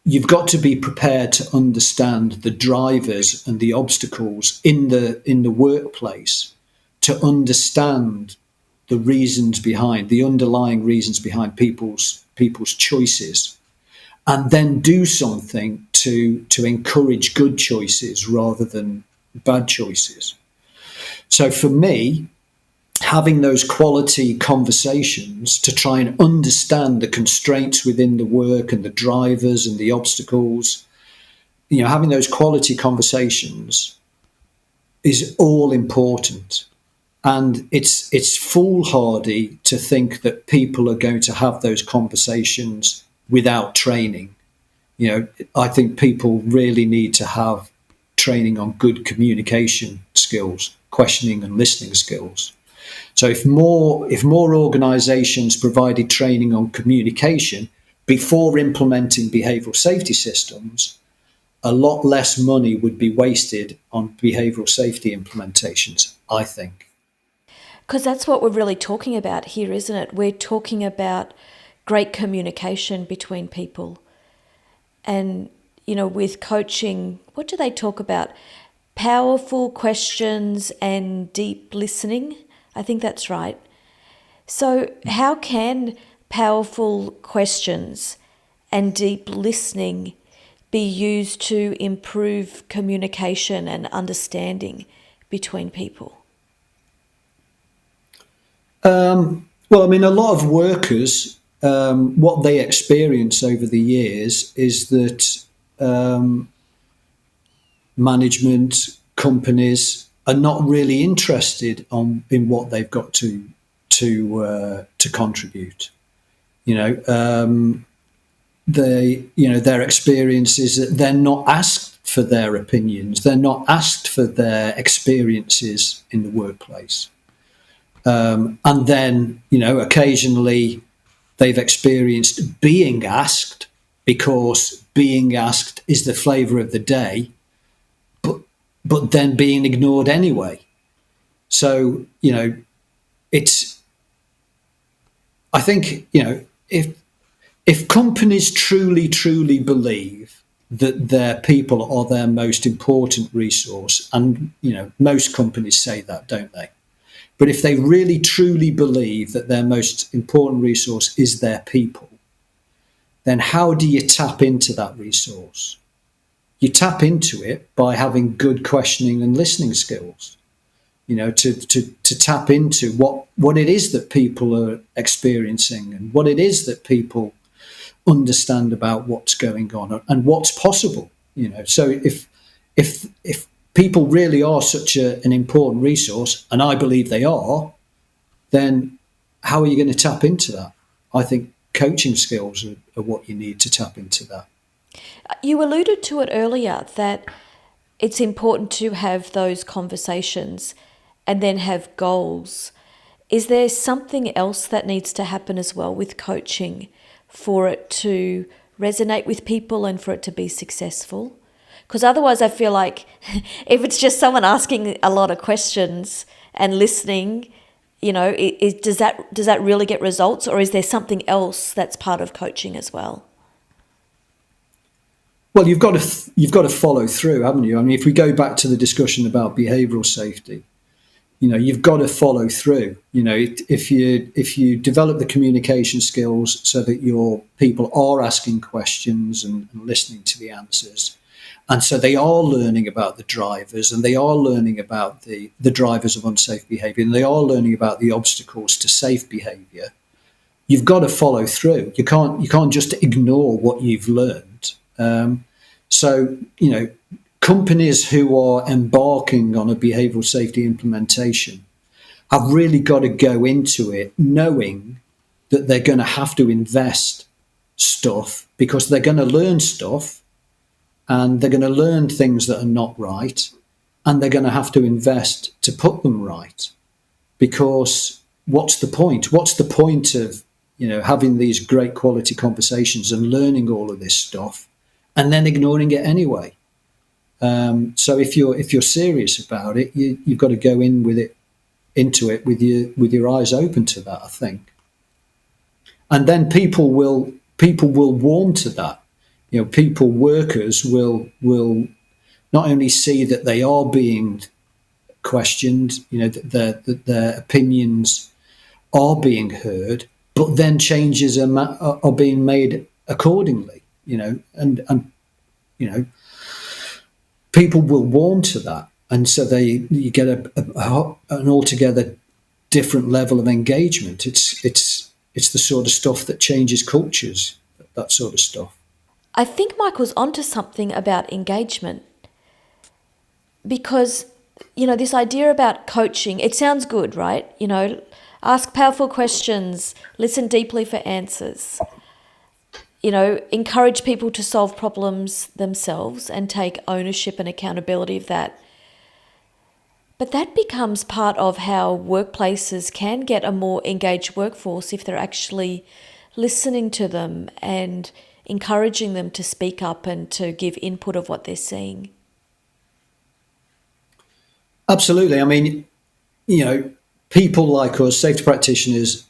You've got to be prepared to understand the drivers and the obstacles in the workplace, to understand the reasons behind, the underlying reasons behind people's choices, and then do something to encourage good choices rather than bad choices. So for me, having those quality conversations to try and understand the constraints within the work and the drivers and the obstacles, having those quality conversations is all important. And it's foolhardy to think that people are going to have those conversations without training. I think people really need to have training on good communication skills, questioning and listening skills. So if more organisations provided training on communication before implementing behavioural safety systems, a lot less money would be wasted on behavioural safety implementations, I think. Because that's what we're really talking about here, isn't it? We're talking about great communication between people. And, with coaching, what do they talk about? Powerful questions and deep listening. I think that's right. So how can powerful questions and deep listening be used to improve communication and understanding between people? A lot of workers, what they experience over the years is that management, companies are not really interested in what they've got to contribute. Their experience is that they're not asked for their opinions. They're not asked for their experiences in the workplace. And then, occasionally they've experienced being asked, because being asked is the flavour of the day, but then being ignored anyway. So, I think, if companies truly believe that their people are their most important resource, and, most companies say that, don't they? But if they really truly believe that their most important resource is their people, then how do you tap into that resource? you tap into it by having good questioning and listening skills. To tap into what it is that people are experiencing and what it is that people understand about what's going on and what's possible. So if people really are such an important resource, and I believe they are, then how are you going to tap into that? I think coaching skills are what you need to tap into that. You alluded to it earlier that it's important to have those conversations and then have goals. Is there something else that needs to happen as well with coaching for it to resonate with people and for it to be successful? Because otherwise I feel like if it's just someone asking a lot of questions and listening, does that really get results, or is there something else that's part of coaching as well? Well, you've got to follow through, haven't you? I mean, if we go back to the discussion about behavioural safety, you've got to follow through. If you develop the communication skills so that your people are asking questions and listening to the answers, and so they are learning about the drivers, and they are learning about the drivers of unsafe behaviour, and they are learning about the obstacles to safe behaviour, you've got to follow through. You can't just ignore what you've learned. So companies who are embarking on a behavioural safety implementation have really got to go into it knowing that they're going to have to invest stuff, because they're going to learn stuff and they're going to learn things that are not right, and they're going to have to invest to put them right. Because what's the point? What's the point of having these great quality conversations and learning all of this stuff and then ignoring it anyway? So if you're serious about it, you've got to go into it with your eyes open to that, I think. And then people will warm to that. Workers will not only see that they are being questioned, that their opinions are being heard, but then changes are being made accordingly. And people will warm to that, and so you get an altogether different level of engagement. It's the sort of stuff that changes cultures, that sort of stuff. I think Michael's onto something about engagement, because this idea about coaching, it sounds good, right? Ask powerful questions, listen deeply for answers. Encourage people to solve problems themselves and take ownership and accountability of that. But that becomes part of how workplaces can get a more engaged workforce if they're actually listening to them and encouraging them to speak up and to give input of what they're seeing. Absolutely. I mean, people like us, safety practitioners,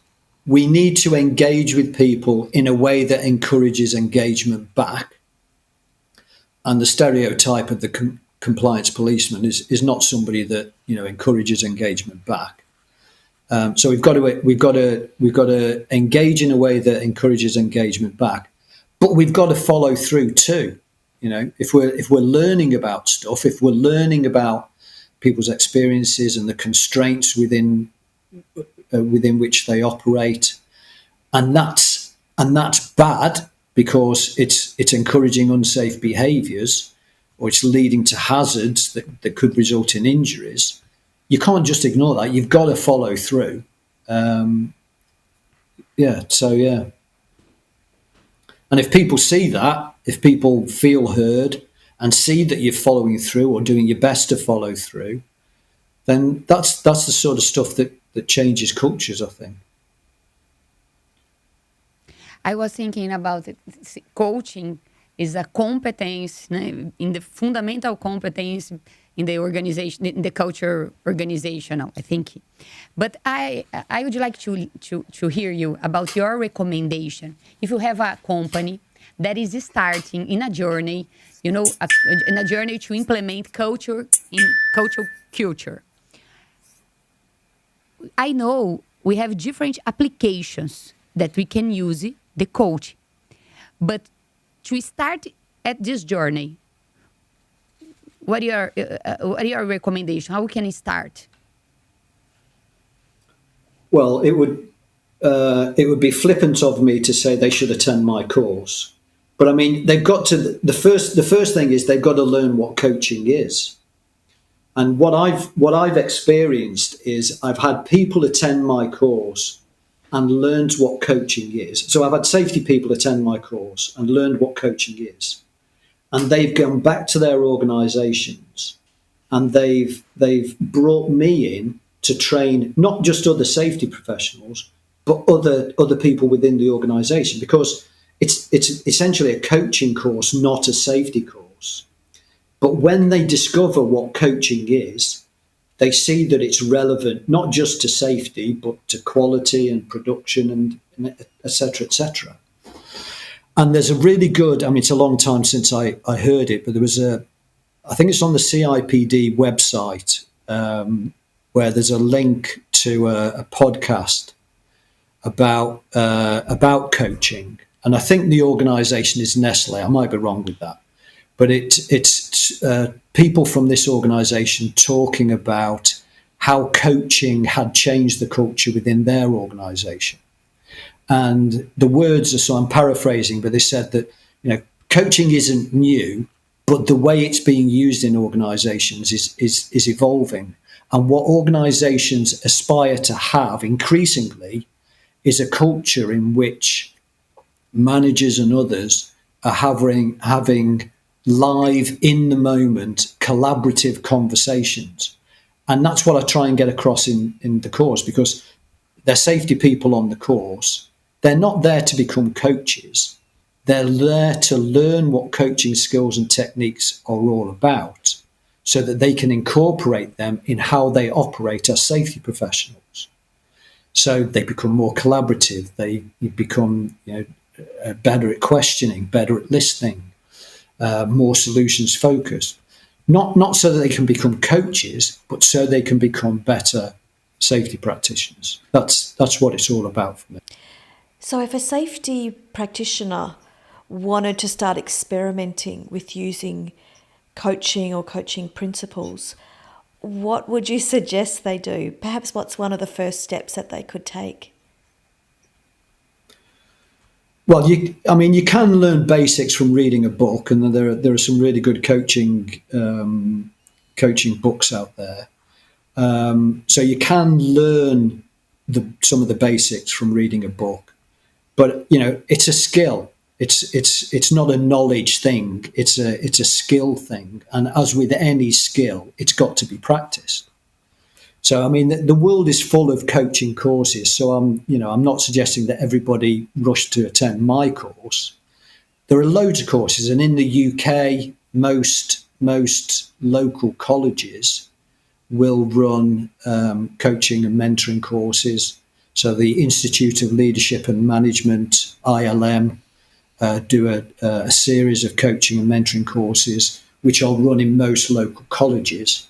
we need to engage with people in a way that encourages engagement back. And the stereotype of the compliance policeman is not somebody that encourages engagement back. So we've got to engage in a way that encourages engagement back, but we've got to follow through too. If we're learning about stuff, if we're learning about people's experiences and the constraints within which they operate, and that's bad because it's encouraging unsafe behaviours, or it's leading to hazards that could result in injuries. You can't just ignore that. You've got to follow through. And if people see that, if people feel heard and see that you're following through or doing your best to follow through, then that's the sort of stuff that changes cultures, I think. I was thinking about it. Coaching is a competence, in the fundamental competence in the organization, in the culture organizational, I think. But I would like to hear you about your recommendation. If you have a company that is starting in a journey, in a journey to implement culture in culture. I know we have different applications that we can use the coach, but to start at this journey, What are your recommendations? How can it start? Well, it would be flippant of me to say they should attend my course, but I mean they've got to. The first thing is they've got to learn what coaching is. And what I've experienced is I've had people attend my course and learned what coaching is. So I've had safety people attend my course and learned what coaching is. And they've gone back to their organisations and they've brought me in to train not just other safety professionals, but other people within the organisation, because it's essentially a coaching course, not a safety course. But when they discover what coaching is, they see that it's relevant not just to safety, but to quality and production and et cetera, et cetera. And there's a really good, I mean, it's a long time since I heard it, but there was I think it's on the CIPD website, where there's a link to a podcast about coaching. And I think the organisation is Nestle. I might be wrong with that. But it's people from this organisation talking about how coaching had changed the culture within their organisation. And the words are, so I'm paraphrasing, but they said that, coaching isn't new, but the way it's being used in organisations is evolving. And what organisations aspire to have increasingly is a culture in which managers and others are having live, in the moment, collaborative conversations. And that's what I try and get across in the course, because they're safety people on the course. They're not there to become coaches. They're there to learn what coaching skills and techniques are all about so that they can incorporate them in how they operate as safety professionals. So they become more collaborative. They become better at questioning, better at listening, more solutions focused. Not so that they can become coaches, but so they can become better safety practitioners. That's what it's all about for me. So if a safety practitioner wanted to start experimenting with using coaching or coaching principles, what would you suggest they do? Perhaps what's one of the first steps that they could take? Well, you can learn basics from reading a book, and there are some really good coaching books out there. So you can learn some of the basics from reading a book, but it's a skill. It's not a knowledge thing. It's a skill thing, and as with any skill, it's got to be practiced. So, I mean, the world is full of coaching courses. So I'm not suggesting that everybody rush to attend my course. There are loads of courses, and in the UK, most local colleges will run coaching and mentoring courses. So the Institute of Leadership and Management, ILM, do a series of coaching and mentoring courses, which are run in most local colleges.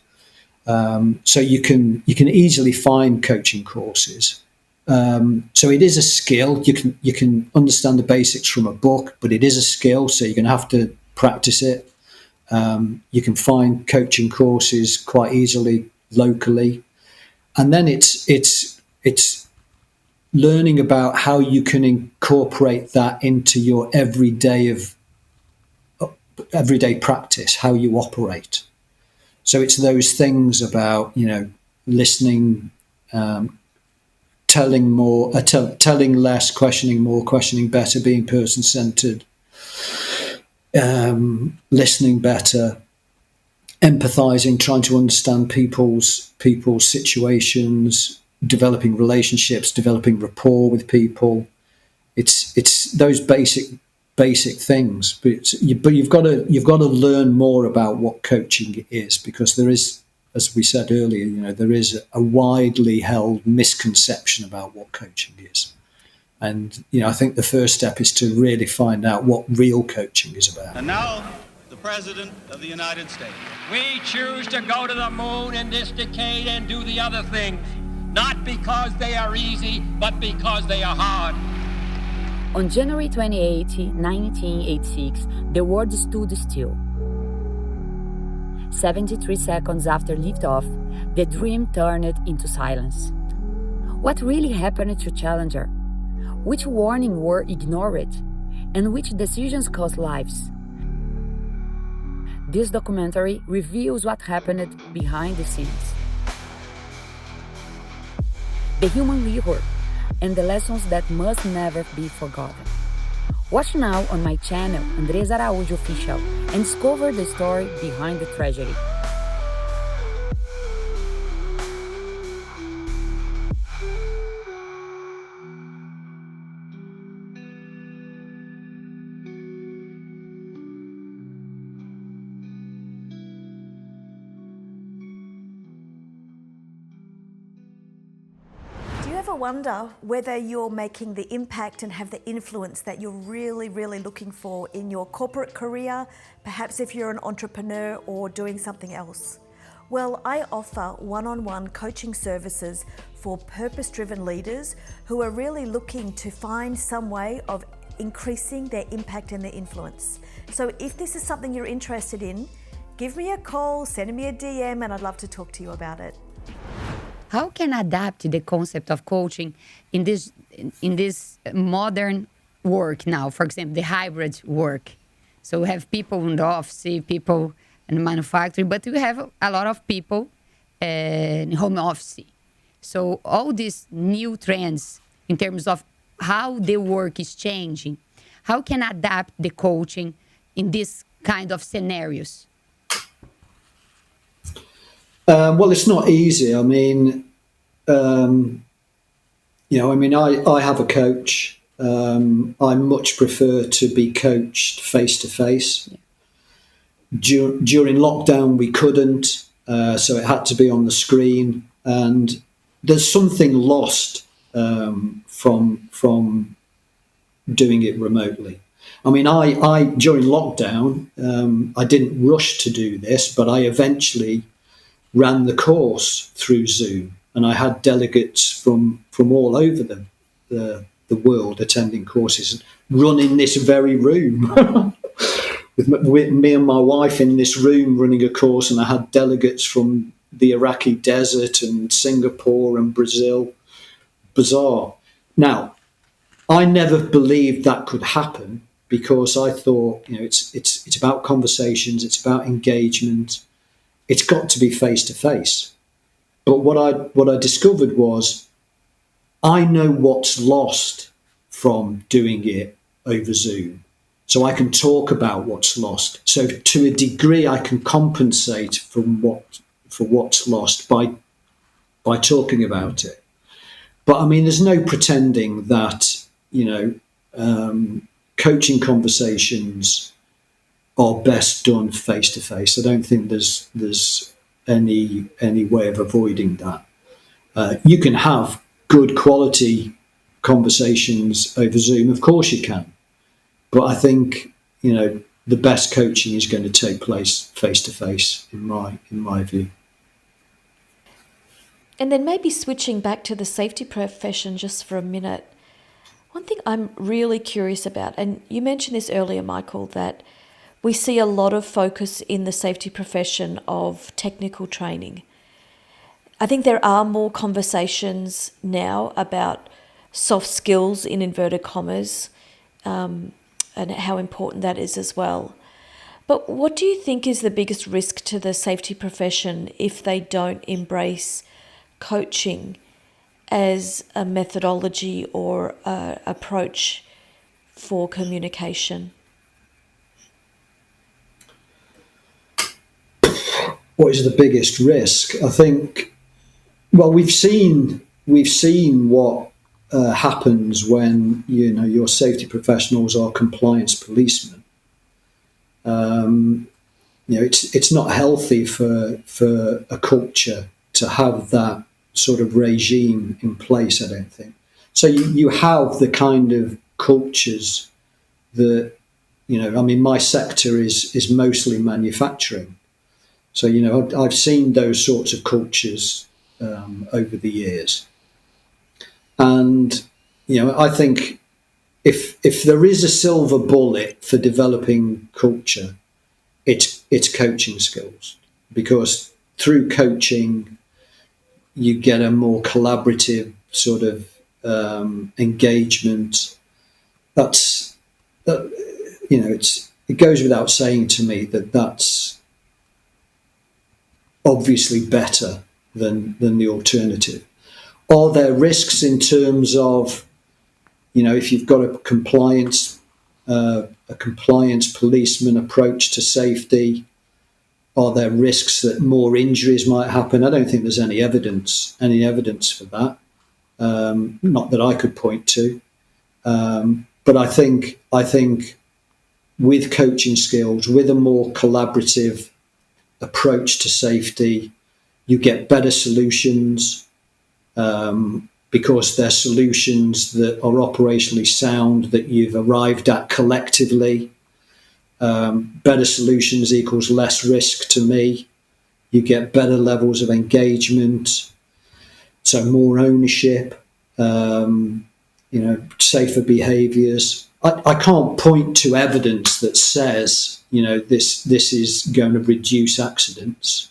So you can easily find coaching courses. So it is a skill. You can understand the basics from a book, but it is a skill. So you're going to have to practice it. You can find coaching courses quite easily locally, and then it's learning about how you can incorporate that into your everyday practice, how you operate. So it's those things about, listening, telling more, telling less, questioning more, questioning better, being person-centered, listening better, empathizing, trying to understand people's situations, developing relationships, developing rapport with people. It's those basic things, but you've got to learn more about what coaching is, because there is, as we said earlier, there is a widely held misconception about what coaching is. And I think the first step is to really find out what real coaching is about. And now, the President of the United States. We choose to go to the moon in this decade and do the other things, not because they are easy, but because they are hard. On January 28, 1986, the world stood still. 73 seconds after liftoff, the dream turned into silence. What really happened to Challenger? Which warnings were ignored? And which decisions cost lives? This documentary reveals what happened behind the scenes. The human mirror and the lessons that must never be forgotten. Watch now on my channel, Andresa Araújo Official, and discover the story behind the tragedy. Do you ever wonder whether you're making the impact and have the influence that you're really, really looking for in your corporate career, perhaps if you're an entrepreneur or doing something else? Well, I offer one-on-one coaching services for purpose-driven leaders who are really looking to find some way of increasing their impact and their influence. So if this is something you're interested in, give me a call, send me a DM, and I'd love to talk to you about it. How can I adapt the concept of coaching in this modern work now? For example, the hybrid work. So we have people in the office, people in manufacturing, but we have a lot of people in home office. So all these new trends in terms of how the work is changing, how can I adapt the coaching in this kind of scenarios? Well, it's not easy. I mean, I have a coach. I much prefer to be coached face to face. During lockdown, we couldn't, so it had to be on the screen. And there's something lost from doing it remotely. I mean, I during lockdown, I didn't rush to do this, but I eventually ran the course through Zoom, and I had delegates from all over the world attending courses, running this very room. with me and my wife in this room running a course, and I had delegates from the Iraqi desert and Singapore and Brazil. Bizarre. Now, I never believed that could happen because I thought, it's about conversations, it's about engagement. It's got to be face to face. But what I discovered was I know what's lost from doing it over Zoom. So I can talk about what's lost. So to a degree, I can compensate for what's lost by talking about it. But I mean, there's no pretending that, coaching conversations are best done face to face. I don't think there's any way of avoiding that. You can have good quality conversations over Zoom, of course you can. But I think the best coaching is going to take place face to face, in my view. And then maybe switching back to the safety profession just for a minute. One thing I'm really curious about, and you mentioned this earlier, Michael, that we see a lot of focus in the safety profession of technical training. I think there are more conversations now about soft skills in inverted commas, and how important that is as well. But what do you think is the biggest risk to the safety profession if they don't embrace coaching as a methodology or a approach for communication? What is the biggest risk? I think, well, we've seen what happens when your safety professionals are compliance policemen. It's not healthy for a culture to have that sort of regime in place, I don't think. So you have the kind of cultures that, my sector is mostly manufacturing. So, I've seen those sorts of cultures over the years. And, I think if there is a silver bullet for developing culture, it's coaching skills. because through coaching, you get a more collaborative sort of engagement. It goes without saying to me that that's obviously better than the alternative. Are there risks in terms of, if you've got a compliance policeman approach to safety? Are there risks that more injuries might happen? I don't think there's any evidence for that. Not that I could point to. But I think with coaching skills, with a more collaborative approach to safety, you get better solutions because they're solutions that are operationally sound, that you've arrived at collectively. Better solutions equals less risk to me. You get better levels of engagement, so more ownership, safer behaviours. I can't point to evidence that says, this is going to reduce accidents,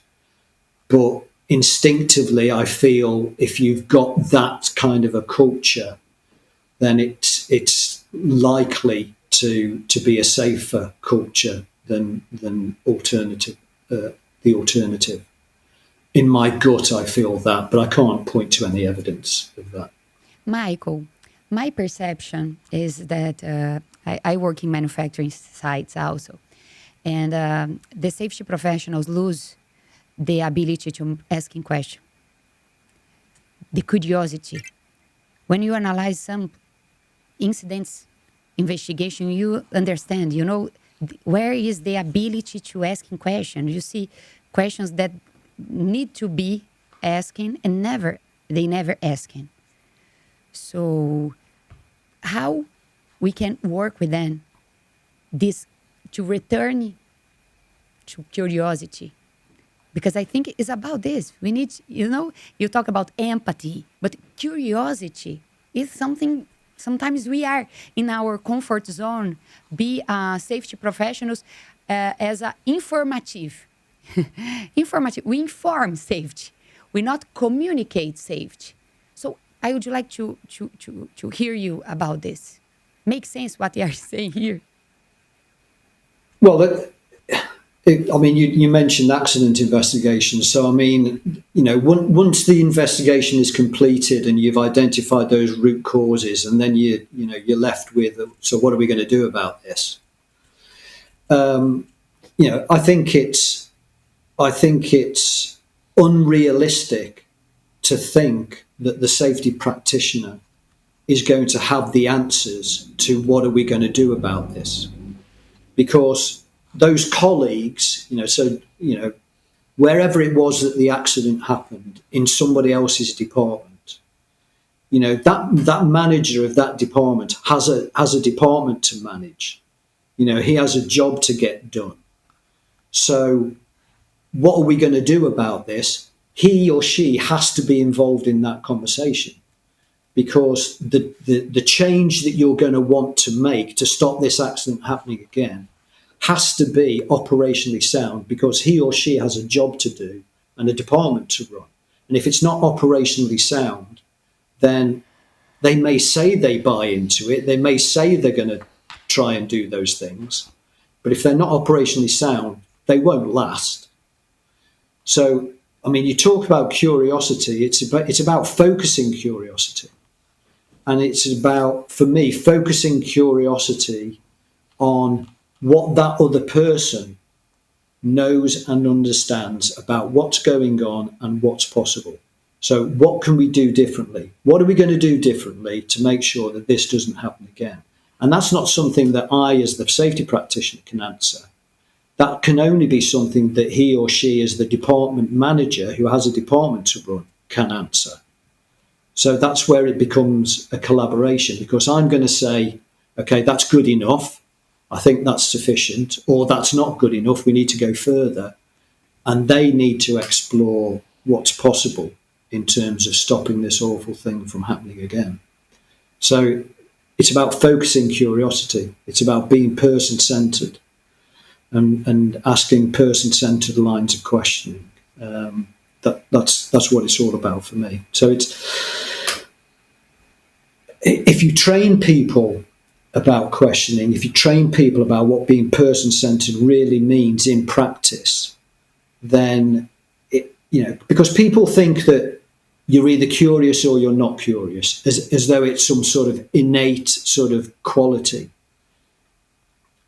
but instinctively I feel if you've got that kind of a culture, then it's likely to be a safer culture than the alternative. In my gut, I feel that, but I can't point to any evidence of that. Michael, my perception is that I work in manufacturing sites also, and the safety professionals lose the ability to asking questions, the curiosity. When you analyze some incidents, investigation, you understand, where is the ability to asking questions. You see questions that need to be asking and they never asking. So how we can work with them this to return to curiosity? Because I think it's about this. We need, you talk about empathy, but curiosity is something. Sometimes we are in our comfort zone, be safety professionals as a informative. Informative. We inform safety. We not communicate safety. So I would like to hear you about this. Make sense what you are saying here? Well, you mentioned accident investigations. So, once the investigation is completed and you've identified those root causes, and then you're left with, so what are we going to do about this? I think it's unrealistic to think that the safety practitioner is going to have the answers to what are we going to do about this, because those colleagues, wherever it was that the accident happened in somebody else's department, that manager of that department has a department to manage. He has a job to get done. So what are we going to do about this? He or she has to be involved in that conversation, because the change that you're going to want to make to stop this accident happening again has to be operationally sound, because he or she has a job to do and a department to run. And if it's not operationally sound, then they may say they buy into it. They may say they're going to try and do those things. But if they're not operationally sound, they won't last. So, you talk about curiosity. It's about focusing curiosity. And it's about, for me, focusing curiosity on what that other person knows and understands about what's going on and what's possible. So what can we do differently? What are we going to do differently to make sure that this doesn't happen again? And that's not something that I, as the safety practitioner, can answer. That can only be something that he or she, as the department manager who has a department to run, can answer. So that's where it becomes a collaboration, because I'm going to say, okay, that's good enough. I think that's sufficient, or that's not good enough. We need to go further. And they need to explore what's possible in terms of stopping this awful thing from happening again. So it's about focusing curiosity. It's about being person-centered. and asking person-centered lines of questioning. That's what it's all about for me. So if you train people about questioning, if you train people about what being person-centered really means in practice, then because people think that you're either curious or you're not curious, as though it's some sort of innate sort of quality.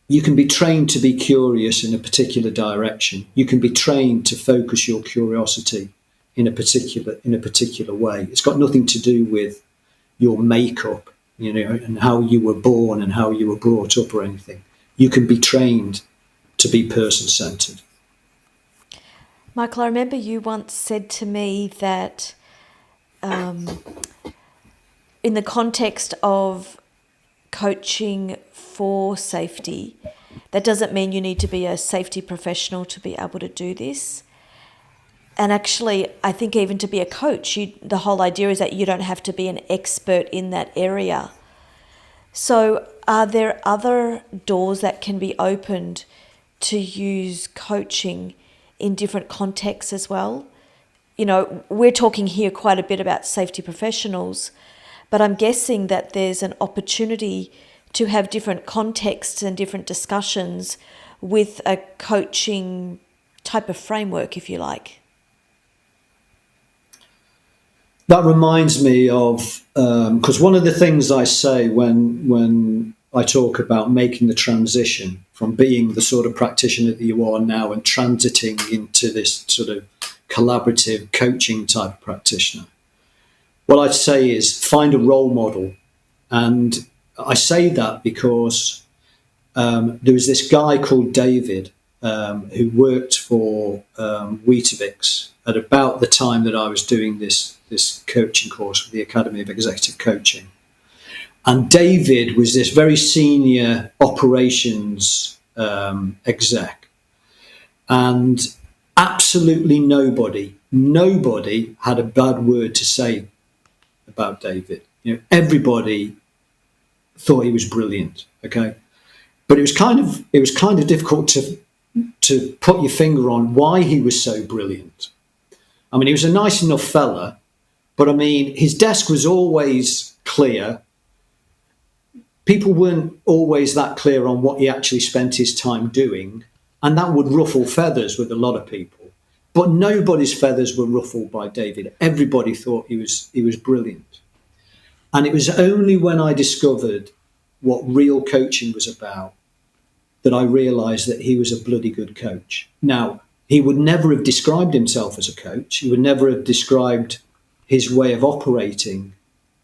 You can be trained to be curious in a particular direction. You can be trained to focus your curiosity in a particular way. It's got nothing to do with your makeup, and how you were born and how you were brought up or anything. You can be trained to be person-centered. Michael, I remember you once said to me that in the context of coaching for safety, that doesn't mean you need to be a safety professional to be able to do this. And actually, I think even to be a coach, the whole idea is that you don't have to be an expert in that area. So are there other doors that can be opened to use coaching in different contexts as well? We're talking here quite a bit about safety professionals, but I'm guessing that there's an opportunity to have different contexts and different discussions with a coaching type of framework, if you like. That reminds me of, because one of the things I say when I talk about making the transition from being the sort of practitioner that you are now and transiting into this sort of collaborative coaching type of practitioner, what I'd say is find a role model. And I say that because there was this guy called David who worked for Weetabix at about the time that I was doing this coaching course with the Academy of Executive Coaching. And David was this very senior operations exec. And absolutely nobody had a bad word to say about David. Everybody thought he was brilliant. Okay, but it was kind of difficult to put your finger on why he was so brilliant. I mean, he was a nice enough fella, but I mean, his desk was always clear. People weren't always that clear on what he actually spent his time doing, and that would ruffle feathers with a lot of people. But nobody's feathers were ruffled by David. Everybody thought he was brilliant. And it was only when I discovered what real coaching was about that I realised that he was a bloody good coach. Now, he would never have described himself as a coach. He would never have described his way of operating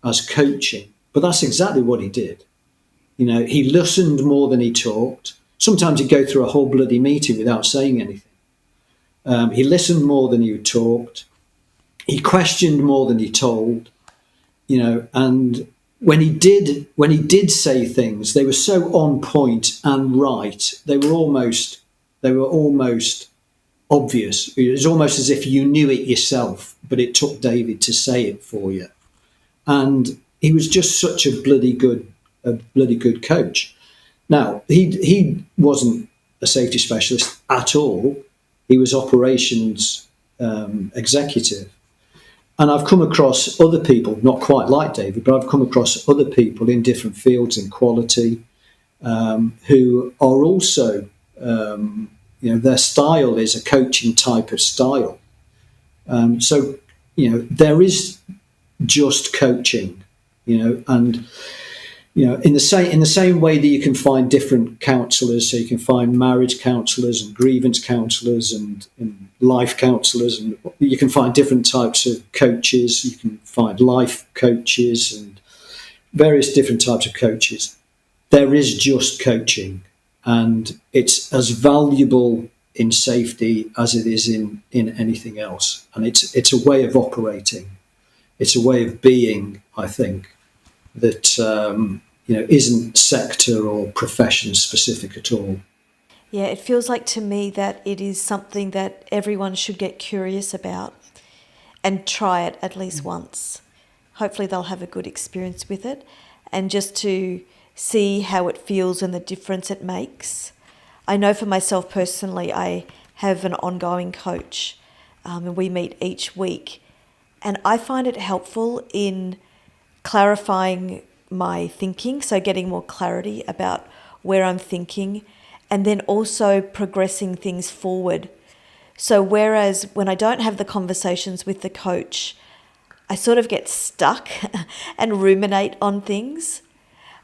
as coaching. But that's exactly what he did. He listened more than he talked. Sometimes he'd go through a whole bloody meeting without saying anything. He listened more than he talked. He questioned more than he told. And when he did say things, they were so on point and right. They were almost obvious. It was almost as if you knew it yourself, but it took David to say it for you. And he was just such a bloody good coach. Now, he wasn't a safety specialist at all. He was operations executive. And I've come across other people, not quite like David, but I've come across other people in different fields in quality who are also, their style is a coaching type of style. So there is just coaching, and in the same way that you can find different counsellors, so you can find marriage counsellors and grievance counsellors and life counsellors, and you can find different types of coaches. You can find life coaches and various different types of coaches. There is just coaching, and it's as valuable in safety as it is in anything else. And it's a way of operating. It's a way of being, I think, that isn't sector or profession specific at all. Yeah, it feels like to me that it is something that everyone should get curious about and try it at least once. Hopefully they'll have a good experience with it, and just to see how it feels and the difference it makes. I know for myself personally, I have an ongoing coach, and we meet each week. And I find it helpful in clarifying my thinking, so getting more clarity about where I'm thinking, and then also progressing things forward. So whereas when I don't have the conversations with the coach, I sort of get stuck and ruminate on things.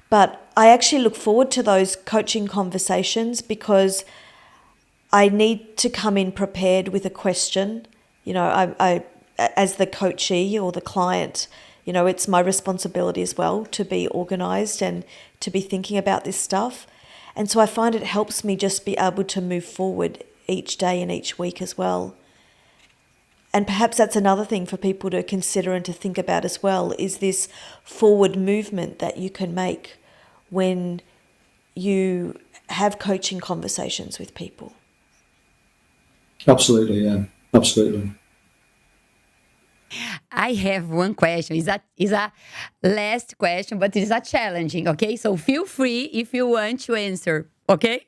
But I actually look forward to those coaching conversations because I need to come in prepared with a question. You know, I as the coachee or the client, you know, it's my responsibility as well to be organised and to be thinking about this stuff. And so I find it helps me just be able to move forward each day and each week as well. And perhaps that's another thing for people to consider and to think about as well, is this forward movement that you can make when you have coaching conversations with people. Absolutely, yeah, absolutely. I have one question. It's a last question, but it's a challenging, okay? So feel free if you want to answer, okay?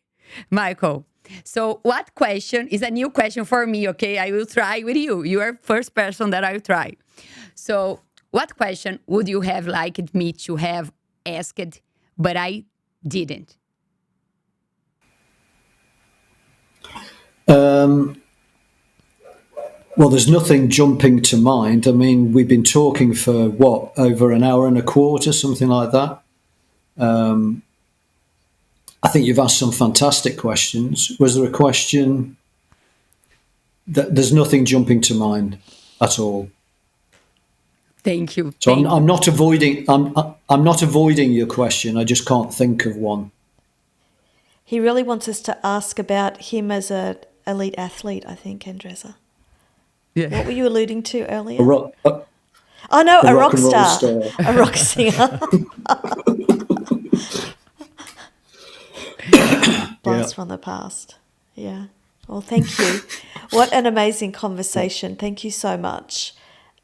Michael. So what question is a new question for me, okay? I will try with you. You are first person that I will try. So what question would you have liked me to have asked, but I didn't? Well, there's nothing jumping to mind. I mean, we've been talking for, over an hour and a quarter, something like that. I think you've asked some fantastic questions. Was there a question? There's nothing jumping to mind at all. Thank you. So I'm not avoiding. I'm not avoiding your question. I just can't think of one. He really wants us to ask about him as an elite athlete, I think, Andresa. Yeah. What were you alluding to earlier? A rock rock and roll star. A rock singer. Blast from the past. Yeah. Well, thank you. What an amazing conversation. Thank you so much.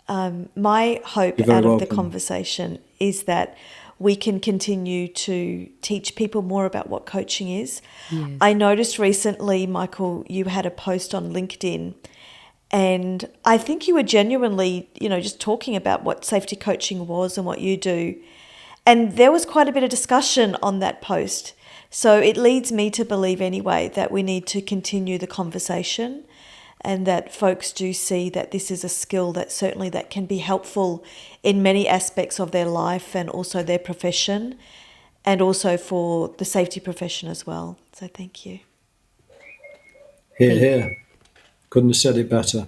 My hope out of the conversation is that we can continue to teach people more about what coaching is. Yes. I noticed recently, Michael, you had a post on LinkedIn, and I think you were genuinely, just talking about what safety coaching was and what you do. And there was quite a bit of discussion on that post. So it leads me to believe anyway that we need to continue the conversation, and that folks do see that this is a skill that can be helpful in many aspects of their life and also their profession, and also for the safety profession as well. So thank you. Here. Couldn't have said it better.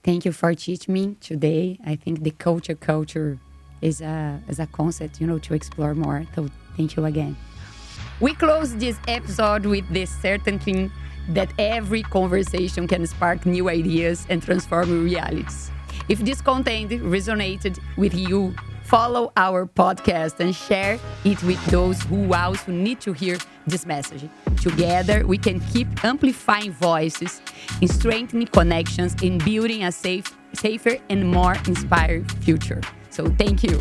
Thank you for teaching me today. I think the culture is a concept, to explore more. So thank you again. We close this episode with this certain thing that every conversation can spark new ideas and transform realities. If this content resonated with you, follow our podcast and share it with those who also need to hear this message. Together, we can keep amplifying voices, strengthening connections, and building a safer and more inspired future. So thank you.